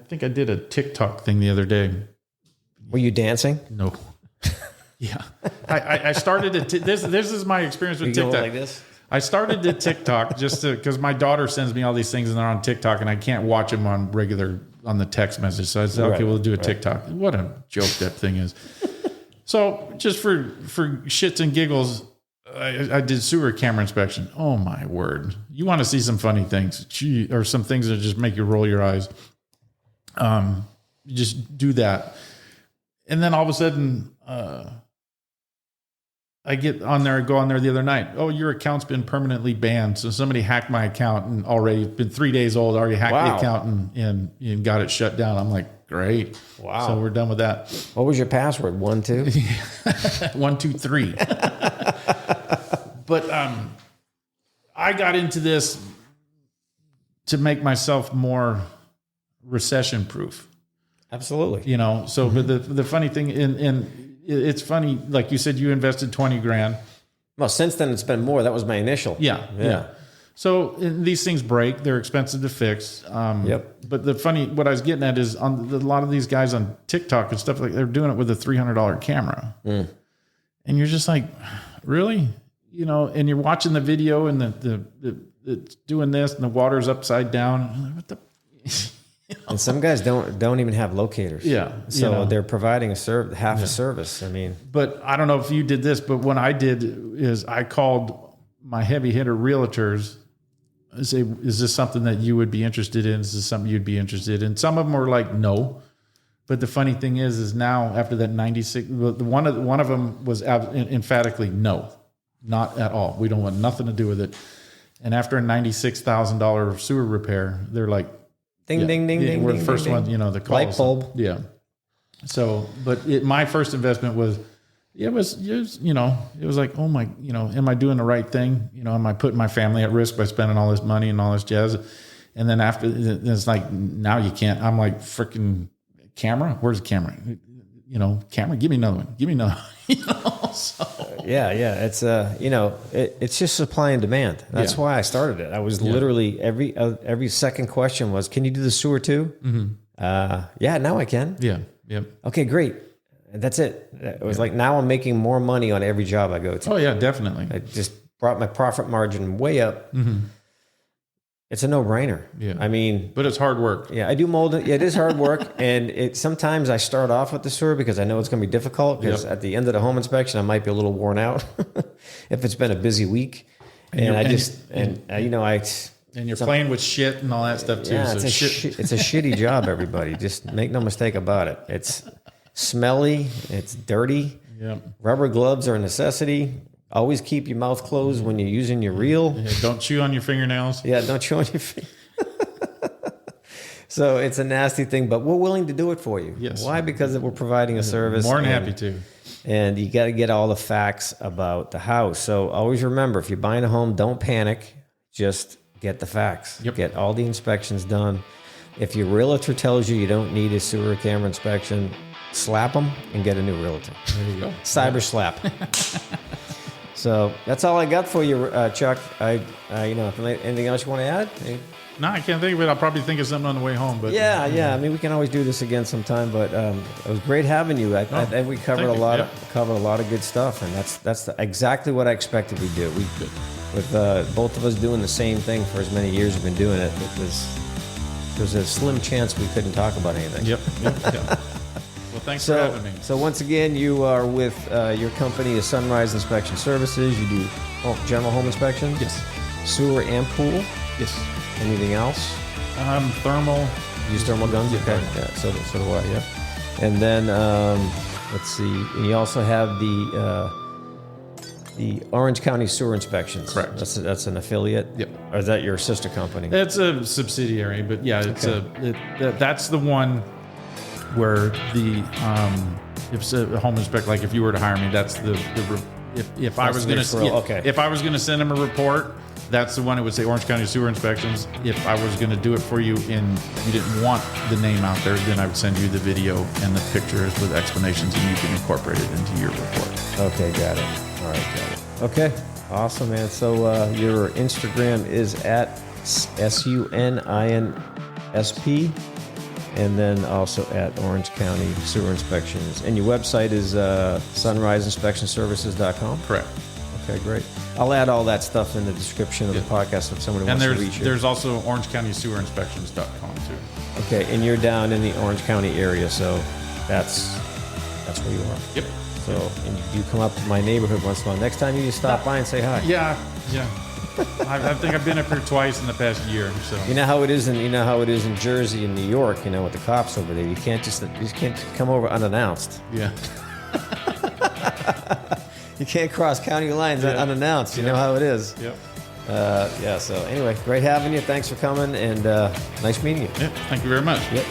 think I did a TikTok thing the other day. Were you dancing? No. Yeah. I started this is my experience with TikTok. Going like this? I started the TikTok just because my daughter sends me all these things and they're on TikTok and I can't watch them on the text message. So I said, okay, we'll do a TikTok. What a joke that thing is. So just for shits and giggles, I did sewer camera inspection. Oh my word. You want to see some funny things or some things that just make you roll your eyes. You just do that. And then all of a sudden, I go on there the other night. Oh, your account's been permanently banned. So somebody hacked my account and already been 3 days old, already hacked the account and got it shut down. I'm like, great. Wow. So we're done with that. What was your password? 1, 2? 1, 2, 3. But I got into this to make myself more recession proof. Absolutely. You know, so but the funny thing it's funny, like you said, you invested 20 grand. Well, since then it's been more. That was my initial. Yeah. So these things break; they're expensive to fix. Yep. But what I was getting at is a lot of these guys on TikTok and stuff like they're doing it with a $300 camera, and you're just like, really, you know? And you're watching the video and it's doing this, and the water's upside down. What the? You know? And some guys don't even have locators. Yeah. So they're providing a service. I mean, but I don't know if you did this, but what I did is I called my heavy hitter realtors and say, is this something that you would be interested in? Is this something you'd be interested in? Some of them were like, no. But the funny thing is now after that 96, one of them was emphatically no, not at all. We don't want nothing to do with it. And after a $96,000 sewer repair, they're like, ding, ding, ding, ding. We're ding, the first ding, one, you know, the calls. Light bulb. Yeah. So, but my first investment was, it was like, oh my, you know, am I doing the right thing? You know, am I putting my family at risk by spending all this money and all this jazz? And then after, it's like, now you can't. I'm like, freaking camera? Where's the camera? You know, camera, give me another one. Give me another one. You know, so. Yeah. It's it's just supply and demand. That's why I started it. I was literally every second question was, can you do the sewer too? Mm-hmm. Yeah, now I can. Yeah. Okay, great. And that's it. It was like, now I'm making more money on every job I go to. Oh yeah, definitely. I just brought my profit margin way up. Mm-hmm. It's a no-brainer. Yeah. I mean, but it's hard work. Yeah, I do mold it. Yeah, it is hard work. And sometimes I start off with the sewer because I know it's going to be difficult, because at the end of the home inspection, I might be a little worn out if it's been a busy week. And you're playing with shit and all that stuff too. Yeah, so it's a shitty job, everybody. Just make no mistake about it. It's smelly. It's dirty. Yeah. Rubber gloves are a necessity. Always keep your mouth closed when you're using your reel. Yeah, don't chew on your fingernails. Yeah, don't chew on your fingers. So it's a nasty thing, but we're willing to do it for you. Yes. Why? Because we're providing a service. More than happy to. And you got to get all the facts about the house. So always remember, if you're buying a home, don't panic. Just get the facts. Yep. Get all the inspections done. If your realtor tells you don't need a sewer camera inspection, slap them and get a new realtor. There you go. Cyber slap. So that's all I got for you, Chuck. Anything else you want to add? No, I can't think of it. I'll probably think of something on the way home. But yeah. I mean, we can always do this again sometime. But it was great having you. I think we covered a lot of good stuff, and that's exactly what I expected we'd do. With both of us doing the same thing for as many years we've been doing it. There's a slim chance we couldn't talk about anything. Yep. Well, thanks for having me. So once again, you are with your company is Sunrise Inspection Services. You do general home inspection? Yes. Sewer and pool? Yes. Anything else? Thermal. Use thermal guns? Yeah. Okay. Yeah, so do I, yeah. And then, let's see, and you also have the Orange County Sewer Inspections. Correct. That's an affiliate? Yep. Or is that your sister company? It's a subsidiary, but yeah, that's the one where if it's a home inspector, like if you were to hire me, that's if I was going to send them a report, that's the one. It would say Orange County Sewer Inspections. If I was going to do it for you and you didn't want the name out there, then I would send you the video and the pictures with explanations, and you can incorporate it into your report. Okay, got it. All right, got it. Okay, awesome, man. So your Instagram is at SUNINSP. And then also at Orange County Sewer Inspections. And your website is sunriseinspectionservices.com? Correct. Okay, great. I'll add all that stuff in the description of the podcast if somebody And wants to reach you. there's also OrangeCountySewerInspections.com too. Okay, and you're down in the Orange County area, so that's where you are. Yep. So, and you come up to my neighborhood once in a while. Next time you just stop by and say hi. Yeah. I think I've been up here twice in the past year. So You know how it is in Jersey and New York. You know, with the cops over there, you can't just come over unannounced. yeah. You can't cross county lines unannounced. You know how it is. Yep. Yeah. So anyway, great having you. Thanks for coming, and nice meeting you. Yeah. Thank you very much. Yep.